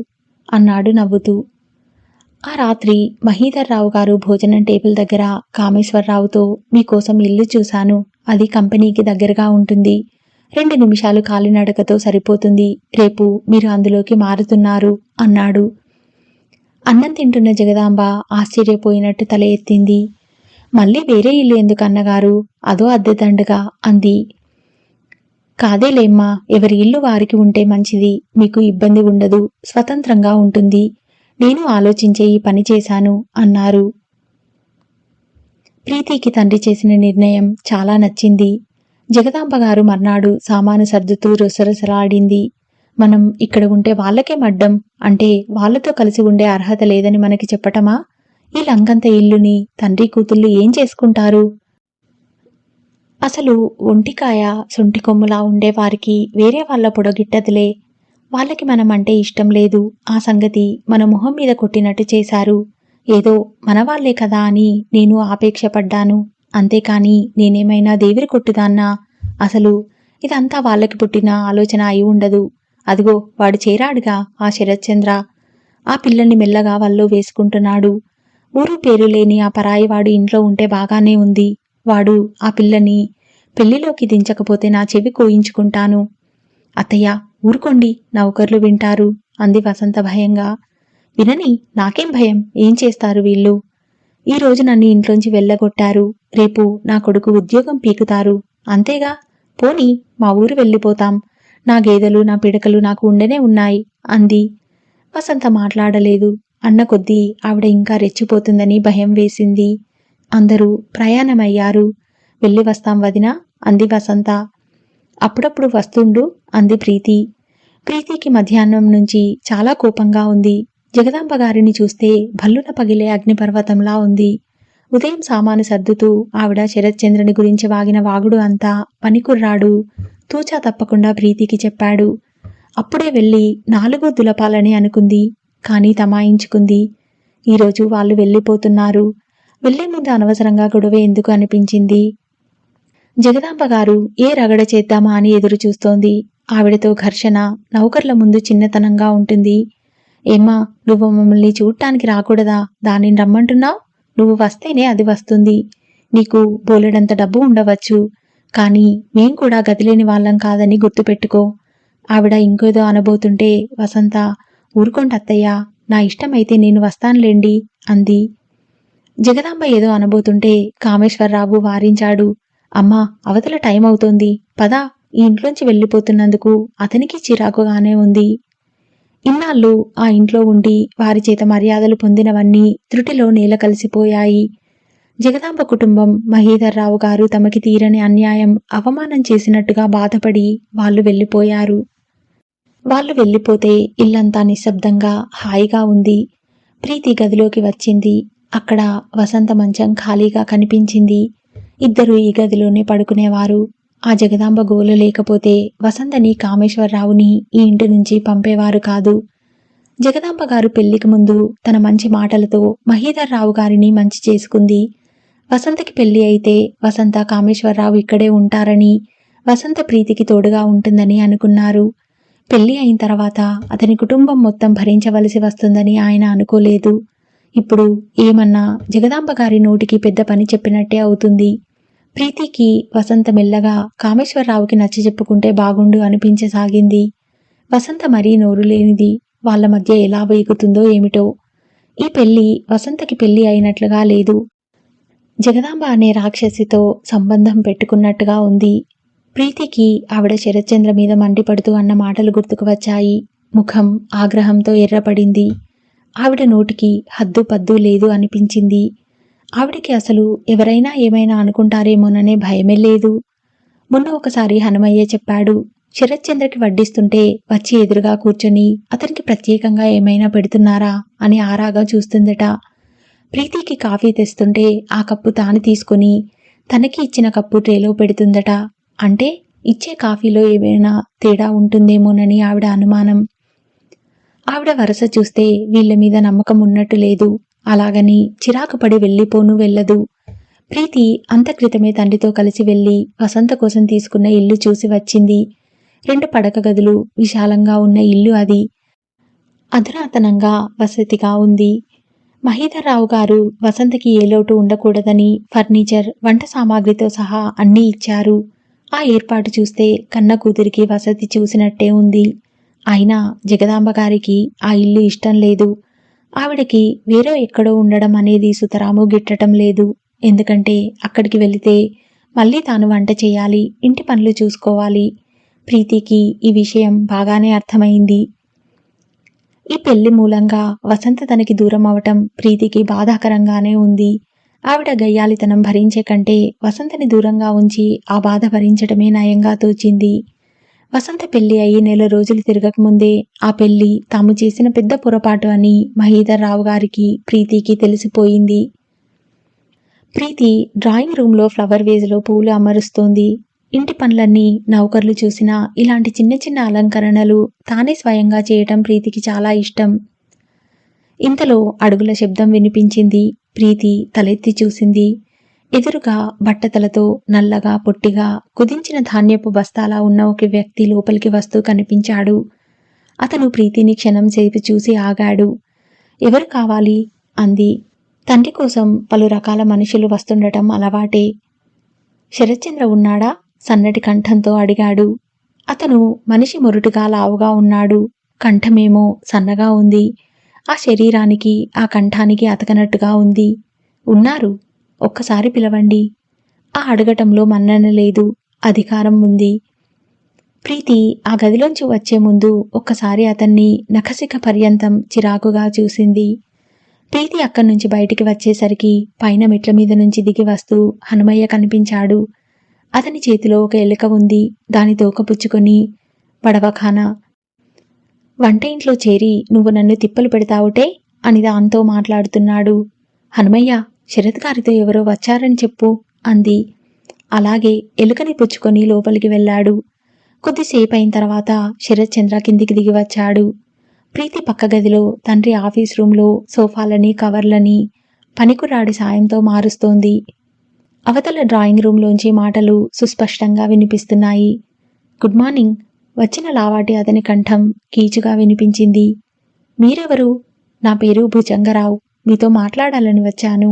Speaker 1: అన్నాడు నవ్వుతూ. ఆ రాత్రి మహీధర్రావు గారు భోజనం టేబుల్ దగ్గర కామేశ్వరరావుతో మీకోసం ఇల్లు చూశాను. అది కంపెనీకి దగ్గరగా ఉంటుంది. 2 నిమిషాలు కాలినడకతో సరిపోతుంది. రేపు మీరు అందులోకి మారుతున్నారు అన్నాడు. అన్నం తింటున్న జగదాంబ ఆశ్చర్యపోయినట్టు తల ఎత్తింది. మళ్ళీ వేరే ఇల్లు ఎందుకు అన్నగారు? అదో అద్దెదండగా అంది. కాదేలేమ్మా, ఎవరి ఇల్లు వారికి ఉంటే మంచిది. మీకు ఇబ్బంది ఉండదు. స్వతంత్రంగా ఉంటుంది. నేను ఆలోచించే ఈ పని చేశాను అన్నారు. ప్రీతికి తండ్రి చేసిన నిర్ణయం చాలా నచ్చింది. జగదాంబ గారు మర్నాడు సామాను సర్దుతూ రొసరొసలాడింది. మనం ఇక్కడ ఉంటే వాళ్ళకే మడ్డం. అంటే వాళ్ళతో కలిసి ఉండే అర్హత లేదని మనకి చెప్పటమా? ఈ లంకంత ఇల్లుని తండ్రి కూతుళ్ళు ఏం చేసుకుంటారు? అసలు ఒంటికాయ సొంటి కొమ్ములా ఉండేవారికి వేరే వాళ్ళ పొడగిట్టదులే. వాళ్ళకి మనం అంటే ఇష్టం లేదు. ఆ సంగతి మన మొహం మీద కొట్టినట్టు చేశారు. ఏదో మనవాళ్లే కదా అని నేను ఆపేక్ష పడ్డాను. అంతేకాని నేనేమైనా దేవిరి కొట్టుదాన్నా? అసలు ఇదంతా వాళ్ళకి పుట్టిన ఆలోచన అయి ఉండదు. అదిగో వాడు చేరాడుగా ఆ శరత్చంద్ర. ఆ పిల్లల్ని మెల్లగా వల్లో వేసుకుంటున్నాడు. ఊరు పేరు లేని ఆ పరాయివాడు ఇంట్లో ఉంటే బాగానే ఉంది. వాడు ఆ పిల్లని పెళ్లిలోకి దించకపోతే నా చెవి కోయించుకుంటాను. అత్తయ్య ఊరుకోండి, నౌకర్లు వింటారు అంది వసంత భయంగా. వినని, నాకేం భయం. ఏం చేస్తారు వీళ్ళు? ఈ రోజు నన్ను ఇంట్లోంచి వెళ్ళగొట్టారు. రేపు నా కొడుకు ఉద్యోగం పీకుతారు. అంతేగా. పోనీ మా ఊరు వెళ్ళిపోతాం. నా గేదెలు నా పిడకలు నాకు ఉండనే ఉన్నాయి అంది. వసంత మాట్లాడలేదు. అన్న కొద్దీ ఆవిడ ఇంకా రెచ్చిపోతుందని భయం వేసింది. అందరూ ప్రయాణమయ్యారు. వెళ్ళి వస్తాం వదినా అంది వసంత. అప్పుడప్పుడు వస్తుండు అంది ప్రీతి. ప్రీతికి మధ్యాహ్నం నుంచి చాలా కోపంగా ఉంది. జగదాంబ గారిని చూస్తే భల్లున పగిలే అగ్నిపర్వతంలా ఉంది. ఉదయం సామాను సర్దుతూ ఆవిడ శరత్చంద్రుని గురించి వాగిన వాగుడు అంతా పనికుర్రాడు తూచా తప్పకుండా ప్రీతికి చెప్పాడు. అప్పుడే వెళ్ళి 4 దులపాలని అనుకుంది. కానీ తమాయించుకుంది. ఈరోజు వాళ్ళు వెళ్ళిపోతున్నారు. వెళ్లే ముందు అనవసరంగా గొడవ ఎందుకు అనిపించింది. జగదాంబ గారు ఏ రగడ చేద్దామా అని ఎదురు చూస్తోంది. ఆవిడతో ఘర్షణ నౌకర్ల ముందు చిన్నతనంగా ఉంటుంది. ఏమ్మా, నువ్వు మమ్మల్ని చూడటానికి రాకూడదా? దానిని రమ్మంటున్నావు? నువ్వు వస్తేనే అది వస్తుంది. నీకు బోలెడంత డబ్బు ఉండవచ్చు. కానీ మేం కూడా గతిలేని వాళ్ళం కాదని గుర్తుపెట్టుకో. ఆవిడ ఇంకేదో అనబోతుంటే వసంత ఊరుకోండి అత్తయ్య, నా ఇష్టమైతే నేను వస్తానులేండి అంది. జగదాంబ ఏదో అనబోతుంటే కామేశ్వరరావు వారించాడు. అమ్మా, అవతల టైం అవుతోంది. పద. ఈ ఇంట్లోంచి వెళ్ళిపోతున్నందుకు అతనికి చిరాకుగానే ఉంది. ఇన్నాళ్ళు ఆ ఇంట్లో ఉండి వారి చేత మర్యాదలు పొందినవన్నీ త్రుటిలో నేల కలిసిపోయాయి. జగదాంబ కుటుంబం మహీధర్రావు గారు తమకి తీరని అన్యాయం, అవమానం చేసినట్టుగా బాధపడి వాళ్ళు వెళ్ళిపోయారు. వాళ్ళు వెళ్ళిపోతే ఇల్లంతా నిశ్శబ్దంగా హాయిగా ఉంది. ప్రీతి గదిలోకి వచ్చింది. అక్కడ వసంత మంచం ఖాళీగా కనిపించింది. ఇద్దరూ ఈ గదిలోనే పడుకునేవారు. ఆ జగదాంబ గోల లేకపోతే వసంతని, కామేశ్వరరావుని ఈ ఇంటి నుంచి పంపేవారు కాదు. జగదాంబ గారు పెళ్లికి ముందు తన మంచి మాటలతో మహీధర్రావు గారిని మంచి చేసుకుంది. వసంతకి పెళ్లి అయితే వసంత, కామేశ్వరరావు ఇక్కడే ఉంటారని, వసంత ప్రీతికి తోడుగా ఉంటుందని అనుకున్నారు. పెళ్లి అయిన తర్వాత అతని కుటుంబం మొత్తం భరించవలసి వస్తుందని ఆయన అనుకోలేదు. ఇప్పుడు ఏమన్నా జగదాంబ గారి నోటికి పెద్ద పని చెప్పినట్టే అవుతుంది. ప్రీతికి వసంత మెల్లగా కామేశ్వరరావుకి నచ్చజెప్పుకుంటే బాగుండు అనిపించసాగింది. వసంత మరీ నోరు లేనిది. వాళ్ల మధ్య ఎలా వేగుతుందో ఏమిటో. ఈ పెళ్లి వసంతకి పెళ్లి అయినట్లుగా లేదు. జగదాంబ అనే రాక్షసితో సంబంధం పెట్టుకున్నట్టుగా ఉంది. ప్రీతికి ఆవిడ శరత్చంద్ర మీద మండిపడుతూ అన్న మాటలు గుర్తుకు వచ్చాయి. ముఖం ఆగ్రహంతో ఎర్రపడింది. ఆవిడ నోటికి హద్దు పద్దు లేదు అనిపించింది. ఆవిడికి అసలు ఎవరైనా ఏమైనా అనుకుంటారేమోననే భయమే లేదు. మొన్న ఒకసారి హనుమయ్య చెప్పాడు, శరత్చంద్రకి వడ్డిస్తుంటే వచ్చి ఎదురుగా కూర్చొని అతనికి ప్రత్యేకంగా ఏమైనా పెడుతున్నారా అని ఆరాగా చూస్తుందట. ప్రీతికి కాఫీ తెస్తుంటే ఆ కప్పు తాను తీసుకుని తనకి ఇచ్చిన కప్పు ట్రేలో పెడుతుందట. అంటే ఇచ్చే కాఫీలో ఏమైనా తేడా ఉంటుందేమోనని ఆవిడ అనుమానం. ఆవిడ వరస చూస్తే వీళ్ల మీద నమ్మకం ఉన్నట్టు లేదు. అలాగని చిరాకు పడి వెళ్ళిపోను వెళ్ళదు. ప్రీతి అంత క్రితమే తండ్రితో కలిసి వెళ్లి వసంత కోసం తీసుకున్న ఇల్లు చూసి వచ్చింది. 2 పడక గదులు, విశాలంగా ఉన్న ఇల్లు అది. అధునాతనంగా వసతిగా ఉంది. మహీధర్రావు గారు వసంతకి ఏ లోటు ఉండకూడదని ఫర్నిచర్, వంట సామాగ్రితో సహా అన్నీ ఇచ్చారు. ఆ ఏర్పాటు చూస్తే కన్న కూతురికి వసతి చూసినట్టే ఉంది. అయినా జగదాంబ గారికి ఆ ఇల్లు ఇష్టం లేదు. ఆవిడకి వేరే ఎక్కడో ఉండడం అనేది సుతరాము గిట్టటం లేదు. ఎందుకంటే అక్కడికి వెళితే మళ్ళీ తాను వంట చేయాలి, ఇంటి పనులు చూసుకోవాలి. ప్రీతికి ఈ విషయం బాగానే అర్థమైంది. ఈ పెళ్లి మూలంగా వసంత తనకి దూరం అవటం ప్రీతికి బాధాకరంగానే ఉంది. ఆవిడ గయ్యాలితనం భరించే కంటే వసంతని దూరంగా ఉంచి ఆ బాధ భరించటమే నయంగా తోచింది. వసంత పెళ్లి అయి నెల రోజులు తిరగకముందే ఆ పెళ్లి తాము చేసిన పెద్ద పొరపాటు అని మహీధర్రావు గారికి, ప్రీతికి తెలిసిపోయింది. ప్రీతి డ్రాయింగ్ రూంలో ఫ్లవర్ వేజ్లో పూలు అమరుస్తోంది. ఇంటి పనులన్నీ నౌకర్లు చూసినా ఇలాంటి చిన్న చిన్న అలంకరణలు తానే స్వయంగా చేయటం ప్రీతికి చాలా ఇష్టం. ఇంతలో అడుగుల శబ్దం వినిపించింది. ప్రీతి తలెత్తి చూసింది. ఎదురుగా బట్టతలతో నల్లగా పొట్టిగా కుదించిన ధాన్యపు బస్తాలా ఉన్న ఒక వ్యక్తి లోపలికి వస్తూ కనిపించాడు. అతను ప్రీతిని క్షణం సేపు చూసి ఆగాడు. ఎవరు కావాలి అంది. తండ్రి కోసం పలు రకాల మనుషులు వస్తుండటం అలవాటే. శరత్చంద్ర ఉన్నాడా? సన్నటి కంఠంతో అడిగాడు. అతను మనిషి మొరుటుగా లావుగా ఉన్నాడు. కంఠమేమో సన్నగా ఉంది. ఆ శరీరానికి ఆ కంఠానికి అతకనట్టుగా ఉంది. ఉన్నారు, ఒక్కసారి పిలవండి. ఆ అడగటంలో మన్నన లేదు, అధికారం ఉంది. ప్రీతి ఆ గదిలోంచి వచ్చే ముందు ఒక్కసారి అతన్ని నఖశిఖ పర్యంతం చిరాకుగా చూసింది. ప్రీతి అక్కడి నుంచి బయటికి వచ్చేసరికి పైన మెట్ల మీద నుంచి దిగి వస్తూ హనుమయ్య కనిపించాడు. అతని చేతిలో ఒక ఎలుక ఉంది. దాని తోక పుచ్చుకొని పడవఖానా వంట ఇంట్లో చేరి నువ్వు నన్ను తిప్పలు పెడతావుటే అని దాంతో మాట్లాడుతున్నాడు. హనుమయ్య, శరత్ గారితో ఎవరో వచ్చారని చెప్పు అంది. అలాగే ఎలుకని పుచ్చుకొని లోపలికి వెళ్ళాడు. కొద్దిసేపు అయిన తర్వాత శరత్చంద్ర కిందికి దిగి వచ్చాడు. ప్రీతి పక్క గదిలో తండ్రి ఆఫీస్ రూంలో సోఫాలని, కవర్లని పనికురాడి సాయంతో మారుస్తోంది. అవతల డ్రాయింగ్ రూంలోంచి మాటలు సుస్పష్టంగా వినిపిస్తున్నాయి. Good morning. వచ్చిన లావాటి అతని కంఠం కీచుగా వినిపించింది. మీరెవరు? నా పేరు భుజంగరావు. మీతో మాట్లాడాలని వచ్చాను.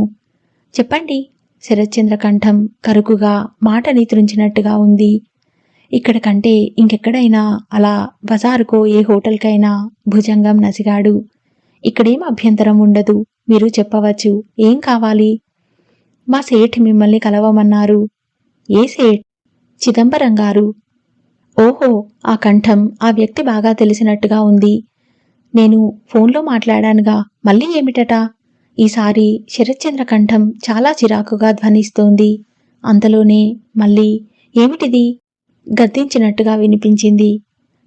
Speaker 1: చెప్పండి. శరత్చంద్ర కంఠం కరుకుగా మాటని త్రుంచినట్టుగా ఉంది. ఇక్కడ కంటే ఇంకెక్కడైనా అలా బజారుకో ఏ హోటల్కైనా భుజంగం నసిగాడు. ఇక్కడేం అభ్యంతరం ఉండదు. మీరు చెప్పవచ్చు. ఏం కావాలి? మా సేఠ్ మిమ్మల్ని కలవమన్నారు. ఏ సేఠ్? చిదంబరం గారు. ఓహో, ఆ కంఠం ఆ వ్యక్తి బాగా తెలిసినట్టుగా ఉంది. నేను ఫోన్లో మాట్లాడానుగా, మళ్ళీ ఏమిటట? ఈసారి శరత్చంద్ర కంఠం చాలా చిరాకుగా ధ్వనిస్తోంది. అంతలోనే మళ్ళీ ఏమిటిది గద్దించినట్టుగా వినిపించింది.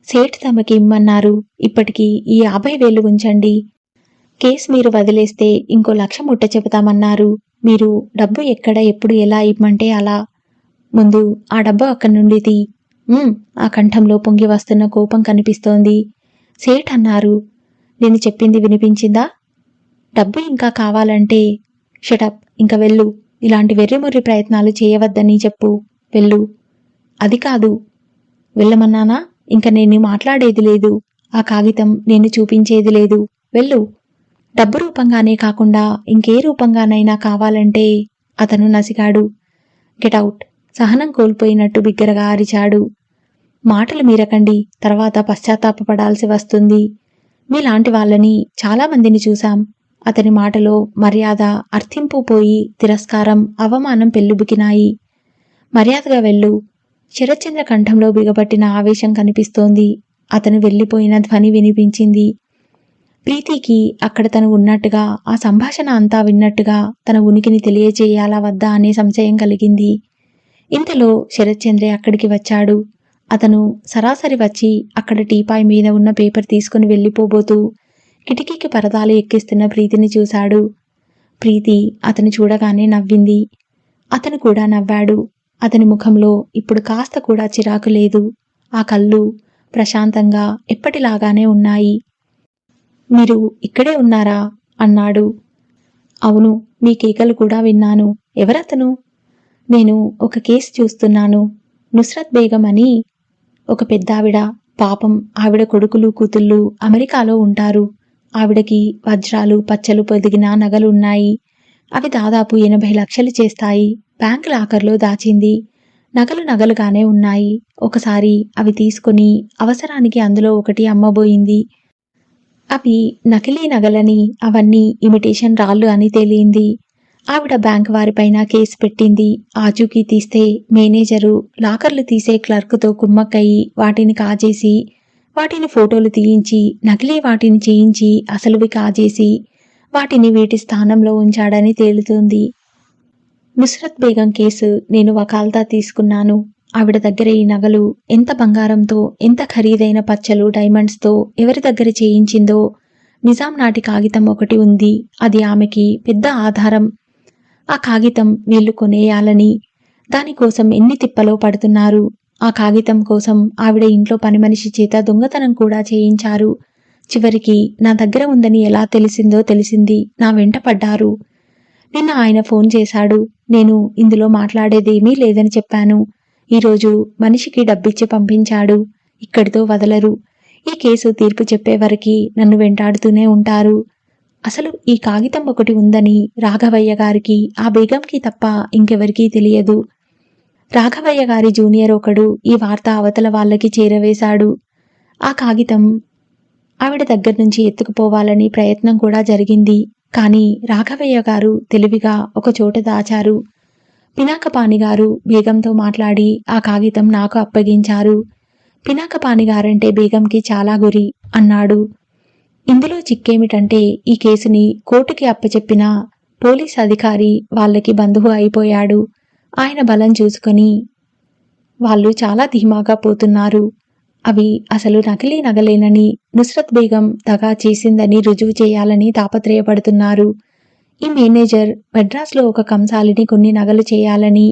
Speaker 1: సేఠ్ తమకి ఇమ్మన్నారు. ఇప్పటికి ఈ 50,000 ఉంచండి. కేసు మీరు వదిలేస్తే ఇంకో 1,00,000 ముట్ట చెబుతామన్నారు. మీరు డబ్బు ఎక్కడ ఎప్పుడు ఎలా ఇమ్మంటే అలా. ముందు ఆ డబ్బు అక్కడి నుండి తీ. ఆ కంఠంలో పొంగి వస్తున్న కోపం కనిపిస్తోంది. సేఠ్ అన్నారు. నేను చెప్పింది వినిపించిందా? డబ్బు ఇంకా కావాలంటే షటప్, ఇంక వెళ్ళు. ఇలాంటి వెర్రిముర్రి ప్రయత్నాలు చేయవద్దని చెప్పు. వెళ్ళు. అది కాదు. వెళ్ళమన్నానా? ఇంక నేను మాట్లాడేది లేదు. ఆ కాగితం నేను చూపించేది లేదు. వెళ్ళు. డబ్బు రూపంగానే కాకుండా ఇంకే రూపంగానైనా కావాలంటే అతను నసిగాడు. గెటౌట్. సహనం కోల్పోయినట్టు బిగ్గరగా అరిచాడు. మాటలు మీరకండి, తర్వాత పశ్చాత్తాపపడాల్సి వస్తుంది. మీలాంటి వాళ్ళని చాలామందిని చూశాం. అతని మాటలో మర్యాద, అర్థింపు పోయి తిరస్కారం, అవమానం పెళ్ళుబుకినాయి. మర్యాదగా వెళ్ళు. శరత్చంద్ర కంఠంలో బిగబట్టిన ఆవేశం కనిపిస్తోంది. అతను వెళ్ళిపోయిన ధ్వని వినిపించింది. ప్రీతికి అక్కడ తను ఉన్నట్టుగా, ఆ సంభాషణ అంతా విన్నట్టుగా తన ఉనికిని తెలియచేయాలా వద్దా అనే సంశయం కలిగింది. ఇంతలో శరత్చంద్రే అక్కడికి వచ్చాడు. అతను సరాసరి వచ్చి అక్కడ టీపాయ్ మీద ఉన్న పేపర్ తీసుకుని వెళ్ళిపోబోతూ కిటికీకి పరదాలు ఎక్కిస్తున్న ప్రీతిని చూశాడు. ప్రీతి అతను చూడగానే నవ్వింది. అతను కూడా నవ్వాడు. అతని ముఖంలో ఇప్పుడు కాస్త కూడా చిరాకు లేదు. ఆ కళ్ళు ప్రశాంతంగా ఎప్పటిలాగానే ఉన్నాయి. మీరు ఇక్కడే ఉన్నారా? అన్నాడు. అవును, మీ కేకలు కూడా విన్నాను. ఎవరతను? నేను ఒక కేసు చూస్తున్నాను. నుస్రత్ బేగం అని ఒక పెద్దావిడ. పాపం, ఆవిడ కొడుకులు కూతుళ్ళు అమెరికాలో ఉంటారు. ఆవిడకి వజ్రాలు పచ్చలు పొదిగిన నగలున్నాయి. అవి దాదాపు 80 లక్షలు చేస్తాయి. బ్యాంకు లాకర్లో దాచింది. నగలు నగలుగానే ఉన్నాయి. ఒకసారి అవి తీసుకుని అవసరానికి అందులో ఒకటి అమ్మబోయింది. అవి నకిలీ నగలని, అవన్నీ ఇమిటేషన్ రాళ్ళు అని తేలింది. ఆవిడ బ్యాంకు వారిపైన కేసు పెట్టింది. ఆచూకీ తీస్తే మేనేజరు లాకర్లు తీసే క్లర్కుతో కుమ్మక్కయి వాటిని కాజేసి, వాటిని ఫోటోలు తీయించి, నకిలీ వాటిని చేయించి అసలువి కాజేసి వాటిని వీటి స్థానంలో ఉంచాడని తేలుతుంది. నుస్రత్ బేగం కేసు నేను వకాల్తా తీసుకున్నాను. ఆవిడ దగ్గర ఈ నగలు ఎంత బంగారంతో, ఎంత ఖరీదైన పచ్చలు డైమండ్స్తో ఎవరి దగ్గర చేయించిందో నిజాం నాటి కాగితం ఒకటి ఉంది. అది ఆమెకి పెద్ద ఆధారం. ఆ కాగితం వీళ్ళు కొనేయాలని, దానికోసం ఎన్ని తిప్పలో పడుతున్నారు. ఆ కాగితం కోసం ఆవిడ ఇంట్లో పని మనిషి చేత దొంగతనం కూడా చేయించారు. చివరికి నా దగ్గర ఉందని ఎలా తెలిసిందో తెలిసింది. నా వెంట పడ్డారు. నిన్న ఆయన ఫోన్ చేశాడు. నేను ఇందులో మాట్లాడేదేమీ లేదని చెప్పాను. ఈరోజు మనిషికి డబ్బిచ్చి పంపించాడు. ఇక్కడితో వదలరు. ఈ కేసు తీర్పు చెప్పేవరకి నన్ను వెంటాడుతూనే ఉంటారు. అసలు ఈ కాగితం ఒకటి ఉందని రాఘవయ్య గారికి, ఆ బేగంకి తప్ప ఇంకెవరికీ తెలియదు. రాఘవయ్య గారి జూనియర్ ఒకడు ఈ వార్త అవతల వాళ్ళకి చేరవేశాడు. ఆ కాగితం ఆవిడ దగ్గర నుంచి ఎత్తుకుపోవాలని ప్రయత్నం కూడా జరిగింది. కానీ రాఘవయ్య గారు తెలివిగా ఒక చోట దాచారు. పినాకపాణి గారు బేగంతో మాట్లాడి ఆ కాగితం నాకు అప్పగించారు. పినాకపాణి గారంటే బేగంకి చాలా గురి అన్నాడు. ఇందులో చిక్కేమిటంటే ఈ కేసుని కోర్టుకి అప్పచెప్పిన పోలీస్ అధికారి వాళ్ళకి బంధువు అయిపోయాడు. ఆయన బలం చూసుకొని వాళ్ళు చాలా ధీమాగా పోతున్నారు. అవి అసలు నకిలీ నగలేనని, నుస్రత్ బేగం దగా చేసిందని రుజువు చేయాలని తాపత్రయపడుతున్నారు. ఈ మేనేజర్ మెడ్రాస్లో ఒక కంసాలిని కొన్ని నగలు చేయాలని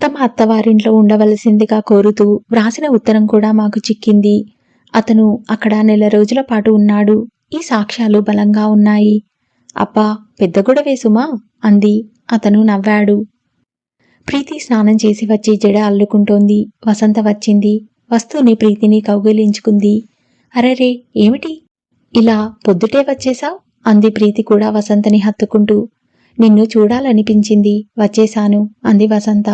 Speaker 1: తమ అత్తవారింట్లో ఉండవలసిందిగా కోరుతూ వ్రాసిన ఉత్తరం కూడా మాకు చిక్కింది. అతను అక్కడ 1 రోజుల పాటు ఉన్నాడు. ఈ సాక్ష్యాలు బలంగా ఉన్నాయి. అబ్బా, పెద్ద గొడవే సుమా అంది. అతను నవ్వాడు. ప్రీతి స్నానం చేసి వచ్చి జడ అల్లుకుంటోంది. వసంత వచ్చింది. వస్తూనే ప్రీతిని కౌగిలించుకుంది. అరెరే, ఏమిటి ఇలా పొద్దుటే వచ్చేశావ్? అంది ప్రీతి కూడా వసంతని హత్తుకుంటూ. నిన్ను చూడాలనిపించింది, వచ్చేశాను అంది వసంత.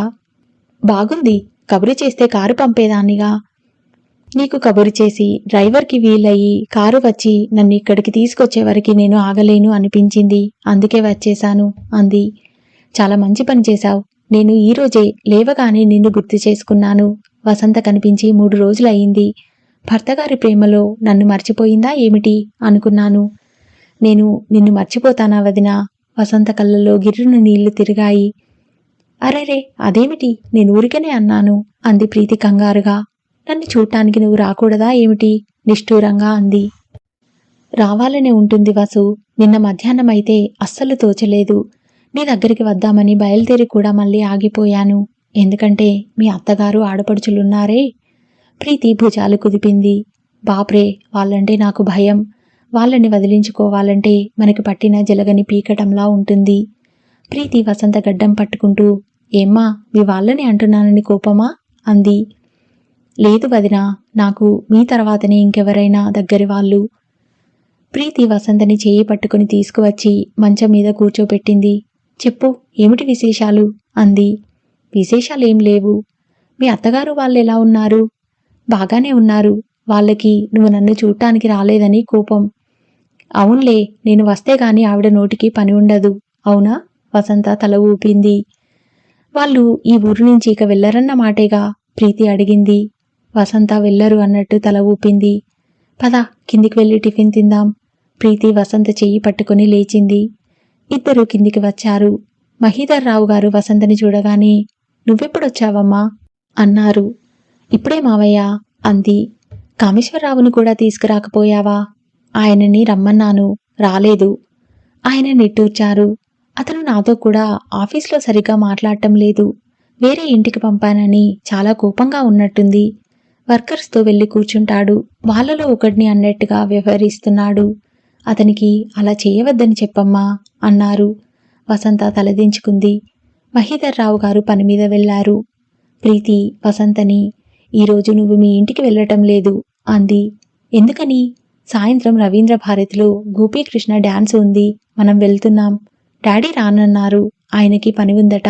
Speaker 1: బాగుంది, కబురు చేస్తే కారు పంపేదాన్నిగా. నీకు కబురు చేసి డ్రైవర్కి వీలయ్యి కారు వచ్చి నన్ను ఇక్కడికి తీసుకొచ్చేవరకు నేను ఆగలేను అనిపించింది. అందుకే వచ్చేశాను అంది. చాలా మంచి పని చేశావు. నేను ఈరోజే లేవగానే నిన్ను గుర్తు చేసుకున్నాను. వసంత కనిపించి 3 రోజులయ్యింది. భర్తగారి ప్రేమలో నన్ను మర్చిపోయిందా ఏమిటి అనుకున్నాను. నేను నిన్ను మర్చిపోతానా వదినా? వసంత కళ్ళలో గిర్రున నీళ్లు తిరిగాయి. అరెరే, అదేమిటి, నేను ఊరికనే అన్నాను అంది ప్రీతి కంగారుగా. నన్ను చూడటానికి నువ్వు రాకూడదా ఏమిటి? నిష్ఠూరంగా అంది. రావాలనే ఉంటుంది వసు. నిన్న మధ్యాహ్నం అయితే అస్సలు తోచలేదు. నీ దగ్గరికి వద్దామని బయలుదేరి కూడా మళ్ళీ ఆగిపోయాను. ఎందుకంటే మీ అత్తగారు ఆడపడుచులున్నారే. ప్రీతి భుజాలు కుదిపింది. బాప్రే, వాళ్ళంటే నాకు భయం. వాళ్ళని వదిలించుకోవాలంటే మనకి పట్టిన జలగని పీకటంలా ఉంటుంది. ప్రీతి వసంత గడ్డం పట్టుకుంటూ, ఏమ్మా, మీ వాళ్ళని అంటున్నానని కోపమా అంది. లేదు వదినా, నాకు మీ తర్వాతనే ఇంకెవరైనా దగ్గరి వాళ్ళు. ప్రీతి వసంతని చేయి పట్టుకుని తీసుకువచ్చి మంచం మీద కూర్చోపెట్టింది. చెప్పు, ఏమిటి విశేషాలు అంది. విశేషాలేం లేవు. మీ అత్తగారు వాళ్ళు ఎలా ఉన్నారు? బాగానే ఉన్నారు. వాళ్ళకి నువ్వు నన్ను చూడటానికి రాలేదని కోపం. అవునులే, నేను వస్తే గాని ఆవిడ నోటికి పని ఉండదు. అవునా? వసంత తల ఊపింది. వాళ్ళు ఈ ఊరు నుంచి ఇక వెళ్ళరన్న మాటేగా? ప్రీతి అడిగింది. వసంత వెళ్ళరు అన్నట్టు తల ఊపింది. పద, కిందికి వెళ్ళి టిఫిన్ తిందాం. ప్రీతి వసంత చెయ్యి పట్టుకుని లేచింది. ఇద్దరూ కిందికి వచ్చారు. మహీధర్ రావు గారు వసంతని చూడగానే, నువ్వెప్పుడొచ్చావమ్మా అన్నారు. ఇప్పుడే మావయ్య అంది. కామేశ్వరరావును కూడా తీసుకురాకపోయావా? ఆయనని రమ్మన్నాను, రాలేదు. ఆయన నిట్టూర్చారు. అతను నాతో కూడా ఆఫీస్లో సరిగ్గా మాట్లాడటం లేదు. వేరే ఇంటికి పంపానని చాలా కోపంగా ఉన్నట్టుంది. వర్కర్స్తో వెళ్ళి కూర్చుంటాడు. వాళ్ళలో ఒకడిని అన్నట్టుగా వ్యవహరిస్తున్నాడు. అతనికి అలా చేయవద్దని చెప్పమ్మా అన్నారు. వసంత తలదించుకుంది. మహీధర్ రావు గారు పని మీద వెళ్లారు. ప్రీతి వసంతని, ఈరోజు నువ్వు మీ ఇంటికి వెళ్ళటం లేదు అంది. ఎందుకని? సాయంత్రం రవీంద్ర భారతిలో గోపీకృష్ణ డ్యాన్స్ ఉంది, మనం వెళ్తున్నాం. డాడీ రానన్నారు. ఆయనకి పని ఉందట.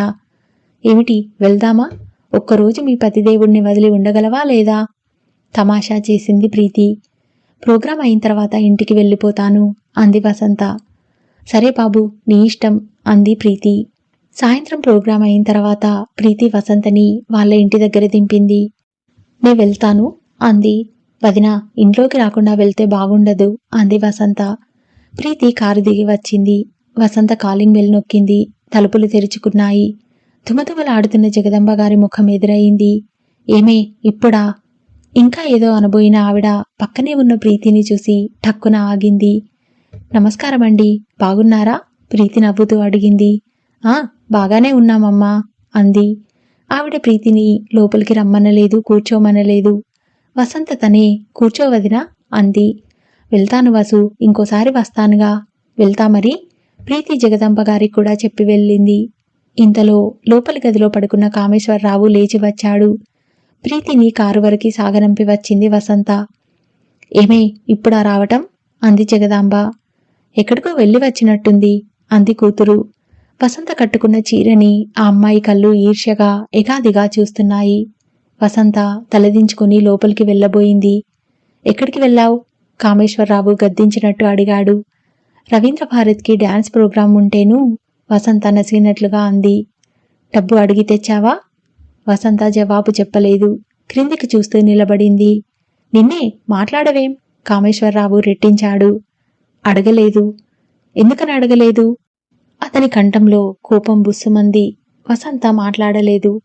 Speaker 1: ఏమిటి, వెళ్దామా? ఒక్కరోజు మీ పతిదేవుణ్ణి వదిలి ఉండగలవా లేదా? తమాషా చేసింది ప్రీతి. ప్రోగ్రాం అయిన తర్వాత ఇంటికి వెళ్ళిపోతాను అంది వసంత. సరే బాబు, నీ ఇష్టం అంది ప్రీతి. సాయంత్రం ప్రోగ్రాం అయిన తర్వాత ప్రీతి వసంతని వాళ్ళ ఇంటి దగ్గర దింపింది. నే వెళ్తాను అంది. వదిన, ఇంట్లోకి రాకుండా వెళ్తే బాగుండదు అంది వసంత. ప్రీతి కారు దిగి వచ్చింది. వసంత కాలింగ్ బెల్ నొక్కింది. తలుపులు తెరుచుకున్నాయి. తుమతుమలాడుతున్న జగదంబ గారి ముఖం ఎదురయింది. ఏమే, ఇప్పుడా? ఇంకా ఏదో అనబోయిన ఆవిడ పక్కనే ఉన్న ప్రీతిని చూసి ఠక్కున ఆగింది. నమస్కారమండి, బాగున్నారా? ప్రీతి నవ్వుతూ అడిగింది. బాగానే ఉన్నామమ్మా అంది. ఆవిడ ప్రీతిని లోపలికి రమ్మనలేదు, కూర్చోమనలేదు. వసంత తనే కూర్చోవదినా అంది. వెళ్తాను వసు, ఇంకోసారి వస్తానుగా. వెళ్తా మరి. ప్రీతి జగదంబ గారికి కూడా చెప్పి వెళ్ళింది. ఇంతలో లోపలి గదిలో పడుకున్న కామేశ్వరరావు లేచి వచ్చాడు. ప్రీతిని కారు వరకు సాగనంపి వచ్చింది వసంత. ఏమే, ఇప్పుడా రావటం అంది జగదాంబ. ఎక్కడికో వెళ్ళి వచ్చినట్టుంది అంది కూతురు. వసంత కట్టుకున్న చీరని ఆ అమ్మాయి కళ్ళు ఈర్ష్యగా ఎగాదిగా చూస్తున్నాయి. వసంత తలదించుకుని లోపలికి వెళ్ళబోయింది. ఎక్కడికి వెళ్ళావు? కామేశ్వరరావు గద్దించినట్టు అడిగాడు. రవీంద్ర భారత్కి డ్యాన్స్ ప్రోగ్రాం ఉంటేను వసంత నసిగినట్లుగా అంది. డబ్బు అడిగి తెచ్చావా? వసంత జవాబు చెప్పలేదు. క్రిందికి చూస్తూ నిలబడింది. నిన్నే, మాట్లాడవేం? కామేశ్వరరావు రెట్టించాడు. అడగలేదు. ఎందుకని అడగలేదు? అతని కంఠంలో కోపం బుస్సుమంది. వసంత మాట్లాడలేదు.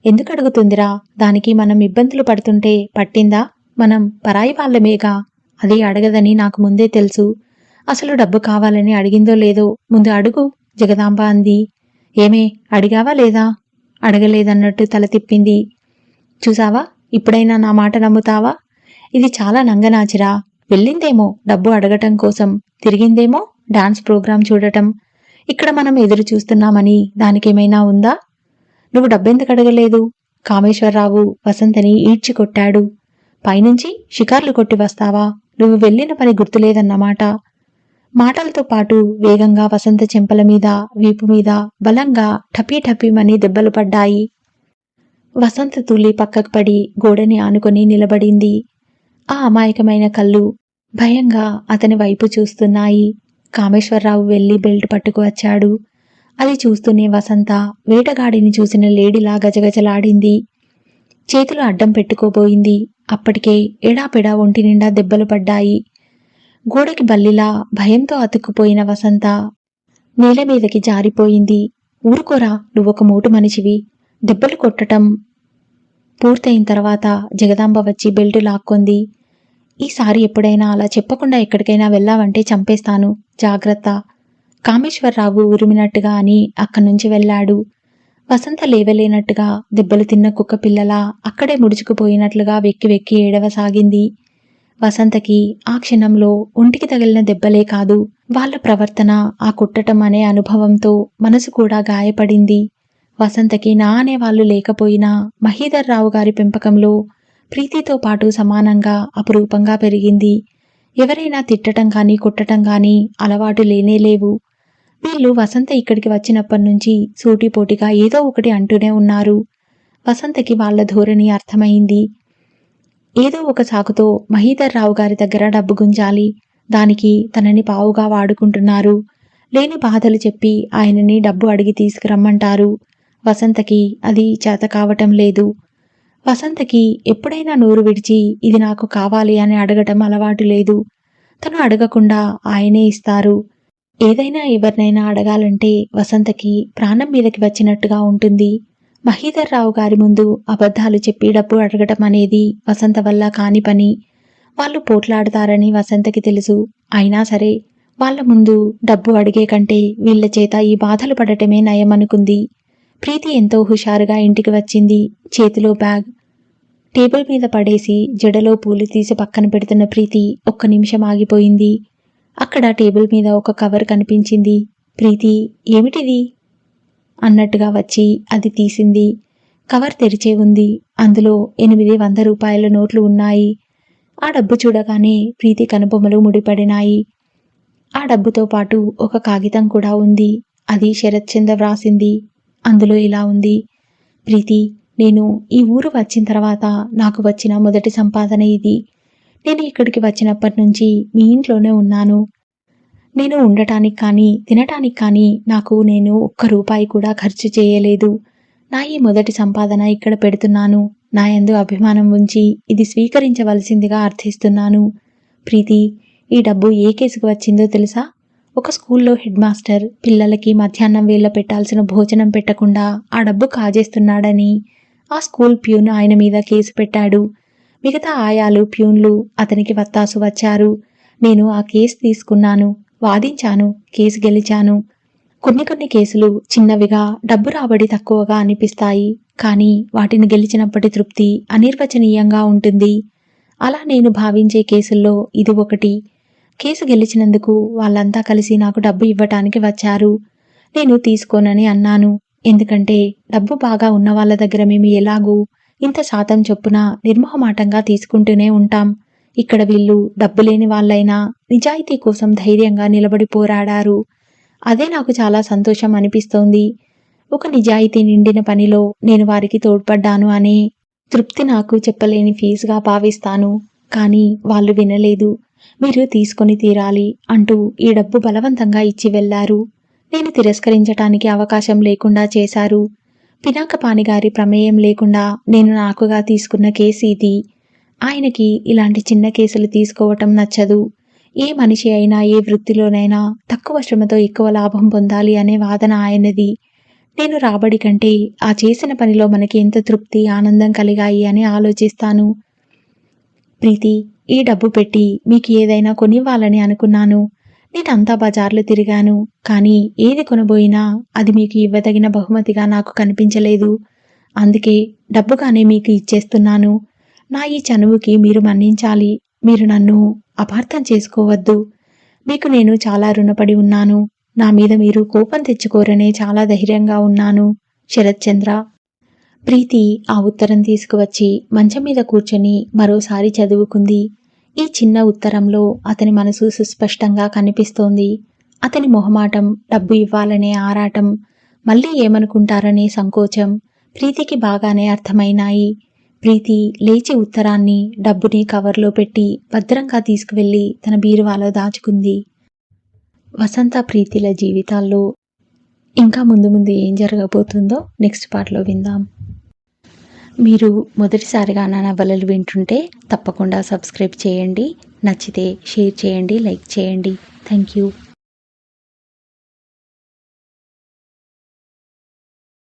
Speaker 1: ఎందుకు అడుగుతుందిరా? దానికి మనం ఇబ్బందులు పడుతుంటే పట్టిందా? మనం పరాయి వాళ్ళమేగా. అది అడగదని నాకు ముందే తెలుసు. అసలు డబ్బు కావాలని అడిగిందో లేదో ముందు అడుగు, జగదాంబ అంది. ఏమే, అడిగావా లేదా? అడగలేదన్నట్టు తల తిప్పింది. చూసావా, ఇప్పుడైనా నా మాట నమ్ముతావా? ఇది చాలా నంగనాచిరా. వెళ్ళిందేమో డబ్బు అడగటం కోసం, తిరిగిందేమో డాన్స్ ప్రోగ్రాం చూడటం. ఇక్కడ మనం ఎదురు చూస్తున్నామని దానికేమైనా ఉందా? నువ్వు డబ్బెందుకు అడగలేదు? కామేశ్వరరావు వసంతని ఈడ్చికొట్టాడు. పైనుంచి షికార్లు కొట్టి వస్తావా? నువ్వు వెళ్ళిన పని గుర్తులేదన్నమాట. మాటలతో పాటు వేగంగా వసంత చెంపల మీద, వీపు మీద బలంగా ఠపీ ఠపీమని దెబ్బలు పడ్డాయి. వసంత తూలి పక్కకు పడి గోడని ఆనుకొని నిలబడింది. ఆ అమాయకమైన కళ్ళు భయంగా అతని వైపు చూస్తున్నాయి. కామేశ్వరరావు వెళ్లి బెల్ట్ పట్టుకు వచ్చాడు. అది చూస్తూనే వసంత వేటగాడిని చూసిన లేడిలా గజగజలాడింది. చేతులు అడ్డం పెట్టుకోబోయింది. అప్పటికే ఎడాపెడా ఒంటి నిండా దెబ్బలు పడ్డాయి. గోడకి బల్లిలా భయంతో అతుక్కుపోయిన వసంత నేల మీదకి జారిపోయింది. ఊరుకోరా, నువ్వొక మూటు మనిషివి. దెబ్బలు కొట్టటం పూర్తయిన తర్వాత జగదాంబ వచ్చి బెల్టు లాక్కొంది. ఈసారి ఎప్పుడైనా అలా చెప్పకుండా ఎక్కడికైనా వెళ్ళావంటే చంపేస్తాను, జాగ్రత్త. కామేశ్వరరావు ఉరిమినట్టుగా అని అక్కడ్నుంచి వెళ్ళాడు. వసంత లేవలేనట్టుగా దెబ్బలు తిన్న కుక్క పిల్లలా అక్కడే ముడుచుకుపోయినట్లుగా వెక్కి వెక్కి ఏడవసాగింది. వసంతకి ఆ క్షణంలో ఒంటికి తగిలిన దెబ్బలే కాదు, వాళ్ళ ప్రవర్తన, ఆ కుట్టటం అనే అనుభవంతో మనసు కూడా గాయపడింది. వసంతకి నా అనేవాళ్లు లేకపోయినా మహీధర్రావు గారి పెంపకంలో ప్రీతితో పాటు సమానంగా అపురూపంగా పెరిగింది. ఎవరైనా తిట్టటం కానీ కుట్టటం కానీ అలవాటు లేనేలేవు. వీళ్ళు వసంత ఇక్కడికి వచ్చినప్పటినుంచి సూటిపోటిగా ఏదో ఒకటి అంటూనే ఉన్నారు. వసంతకి వాళ్ల ధోరణి అర్థమైంది. ఏదో ఒక సాకుతో మహీధర్రావు గారి దగ్గర డబ్బు గుంజాలి, దానికి తనని పావుగా వాడుకుంటున్నారు. లేని బాధలు చెప్పి ఆయనని డబ్బు అడిగి తీసుకురమ్మంటారు. వసంతకి అది చేత కావటం లేదు. వసంతకి ఎప్పుడైనా నోరు విడిచి ఇది నాకు కావాలి అని అడగటం అలవాటు లేదు. తను అడగకుండా ఆయనే ఇస్తారు. ఏదైనా ఎవరినైనా అడగాలంటే వసంతకి ప్రాణం మీదకి వచ్చినట్టుగా ఉంటుంది. మహీధర్రావు గారి ముందు అబద్ధాలు చెప్పి డబ్బు అడగటం అనేది వసంత వల్ల కాని పని. వాళ్ళు పోట్లాడతారని వసంతకి తెలుసు. అయినా సరే వాళ్ళ ముందు డబ్బు అడిగే కంటే వీళ్ల చేత ఈ బాధలు పడటమే నయమనుకుంది. ప్రీతి ఎంతో హుషారుగా ఇంటికి వచ్చింది. చేతిలో బ్యాగ్ టేబుల్ మీద పడేసి జడలో పూలు తీసి పక్కన పెడుతున్న ప్రీతి ఒక్క నిమిషం ఆగిపోయింది. అక్కడ టేబుల్ మీద ఒక కవర్ కనిపించింది. ప్రీతి, ఏమిటిది అన్నట్టుగా వచ్చి అది తీసింది. కవర్ తెరిచే ఉంది. అందులో 800 రూపాయల నోట్లు ఉన్నాయి. ఆ డబ్బు చూడగానే ప్రీతి కనుబొమ్మలు ముడిపడినాయి. ఆ డబ్బుతో పాటు ఒక కాగితం కూడా ఉంది. అది శరత్ చంద్ర వ్రాసింది. అందులో ఇలా ఉంది: ప్రీతి, నేను ఈ ఊరు వచ్చిన తర్వాత నాకు వచ్చిన మొదటి సంపాదన ఇది. నేను ఇక్కడికి వచ్చినప్పటి నుంచి మీ ఇంట్లోనే ఉన్నాను. నేను ఉండటానికి కానీ తినటానికి కానీ నేను ఒక్క రూపాయి కూడా ఖర్చు చేయలేదు. నా ఈ మొదటి సంపాదన ఇక్కడ పెడుతున్నాను. నా యందు అభిమానం ఉంచి ఇది స్వీకరించవలసిందిగా అర్థిస్తున్నాను. ప్రీతి, ఈ డబ్బు ఏ కేసుకు వచ్చిందో తెలుసా? ఒక స్కూల్లో హెడ్ మాస్టర్ పిల్లలకి మధ్యాహ్నం వేళ పెట్టాల్సిన భోజనం పెట్టకుండా ఆ డబ్బు కాజేస్తున్నాడని ఆ స్కూల్ ప్యూన్ ఆయన మీద కేసు పెట్టాడు. మిగతా ఆయాలు, ప్యూన్లు అతనికి వత్తాసు వచ్చారు. నేను ఆ కేసు తీసుకున్నాను, వాదించాను, కేసు గెలిచాను. కొన్ని కేసులు చిన్నవిగా, డబ్బు రాబడి తక్కువగా అనిపిస్తాయి. కానీ వాటిని గెలిచినప్పటి తృప్తి అనిర్వచనీయంగా ఉంటుంది. అలా నేను భావించే కేసుల్లో ఇది ఒకటి. కేసు గెలిచినందుకు వాళ్ళంతా కలిసి నాకు డబ్బు ఇవ్వటానికి వచ్చారు. నేను తీసుకోనని అన్నాను. ఎందుకంటే డబ్బు బాగా ఉన్న వాళ్ళ దగ్గర మేము ఎలాగూ ఇంత శాతం చొప్పున నిర్మోహమాటంగా తీసుకుంటూనే ఉంటాం. ఇక్కడ వీళ్ళు డబ్బు లేని వాళ్ళైనా నిజాయితీ కోసం ధైర్యంగా నిలబడి పోరాడారు. అదే నాకు చాలా సంతోషం అనిపిస్తోంది. ఒక నిజాయితీ నిండిన పనిలో నేను వారికి తోడ్పడ్డాను అనే తృప్తి నాకు చెప్పలేని ఫీజుగా భావిస్తాను. కానీ వాళ్ళు వినలేదు. మీరు తీసుకొని తీరాలి అంటూ ఈ డబ్బు బలవంతంగా ఇచ్చి వెళ్లారు. నేను తిరస్కరించటానికి అవకాశం లేకుండా చేశారు. పినాకపాణి గారి ప్రమేయం లేకుండా నేను నాకుగా తీసుకున్న కేసు ఇది. ఆయనకి ఇలాంటి చిన్న కేసులు తీసుకోవటం నచ్చదు. ఏ మనిషి అయినా ఏ వృత్తిలోనైనా తక్కువ శ్రమతో ఎక్కువ లాభం పొందాలి అనే వాదన ఆయనది. నేను రాబడి కంటే ఆ చేసిన పనిలో మనకి ఎంత తృప్తి, ఆనందం కలిగాయి అని ఆలోచిస్తాను. ప్రీతి, ఈ డబ్బు పెట్టి మీకు ఏదైనా కొనివ్వాలని అనుకున్నాను. నేనంతా బజార్లు తిరిగాను. కానీ ఏది కొనబోయినా అది మీకు ఇవ్వదగిన బహుమతిగా నాకు కనిపించలేదు. అందుకే డబ్బుగానే మీకు ఇచ్చేస్తున్నాను. నా ఈ చనువుకి మీరు మన్నించాలి. మీరు నన్ను అపార్థం చేసుకోవద్దు. మీకు నేను చాలా రుణపడి ఉన్నాను. నా మీద మీరు కోపం తెచ్చుకోరనే చాలా ధైర్యంగా ఉన్నాను. శరత్ చంద్ర. ప్రీతి ఆ ఉత్తరం తీసుకువచ్చి మంచం మీద కూర్చొని మరోసారి చదువుకుంది. ఈ చిన్న ఉత్తరంలో అతని మనసు సుస్పష్టంగా కనిపిస్తోంది. అతని మొహమాటం, డబ్బు ఇవ్వాలనే ఆరాటం, మళ్ళీ ఏమనుకుంటారనే సంకోచం ప్రీతికి బాగానే అర్థమైనాయి. ప్రీతి లేచి ఉత్తరాన్ని, డబ్బుని కవర్లో పెట్టి భద్రంగా తీసుకువెళ్లి తన బీరువాలో దాచుకుంది. వసంత, ప్రీతిల జీవితాల్లో ఇంకా ముందు ముందు ఏం జరగబోతుందో నెక్స్ట్ పార్ట్లో విందాం. మీరు మొదటిసారిగా నా నవలలు వింటుంటే తప్పకుండా సబ్స్క్రైబ్ చేయండి. నచ్చితే షేర్ చేయండి, లైక్ చేయండి. Thank you.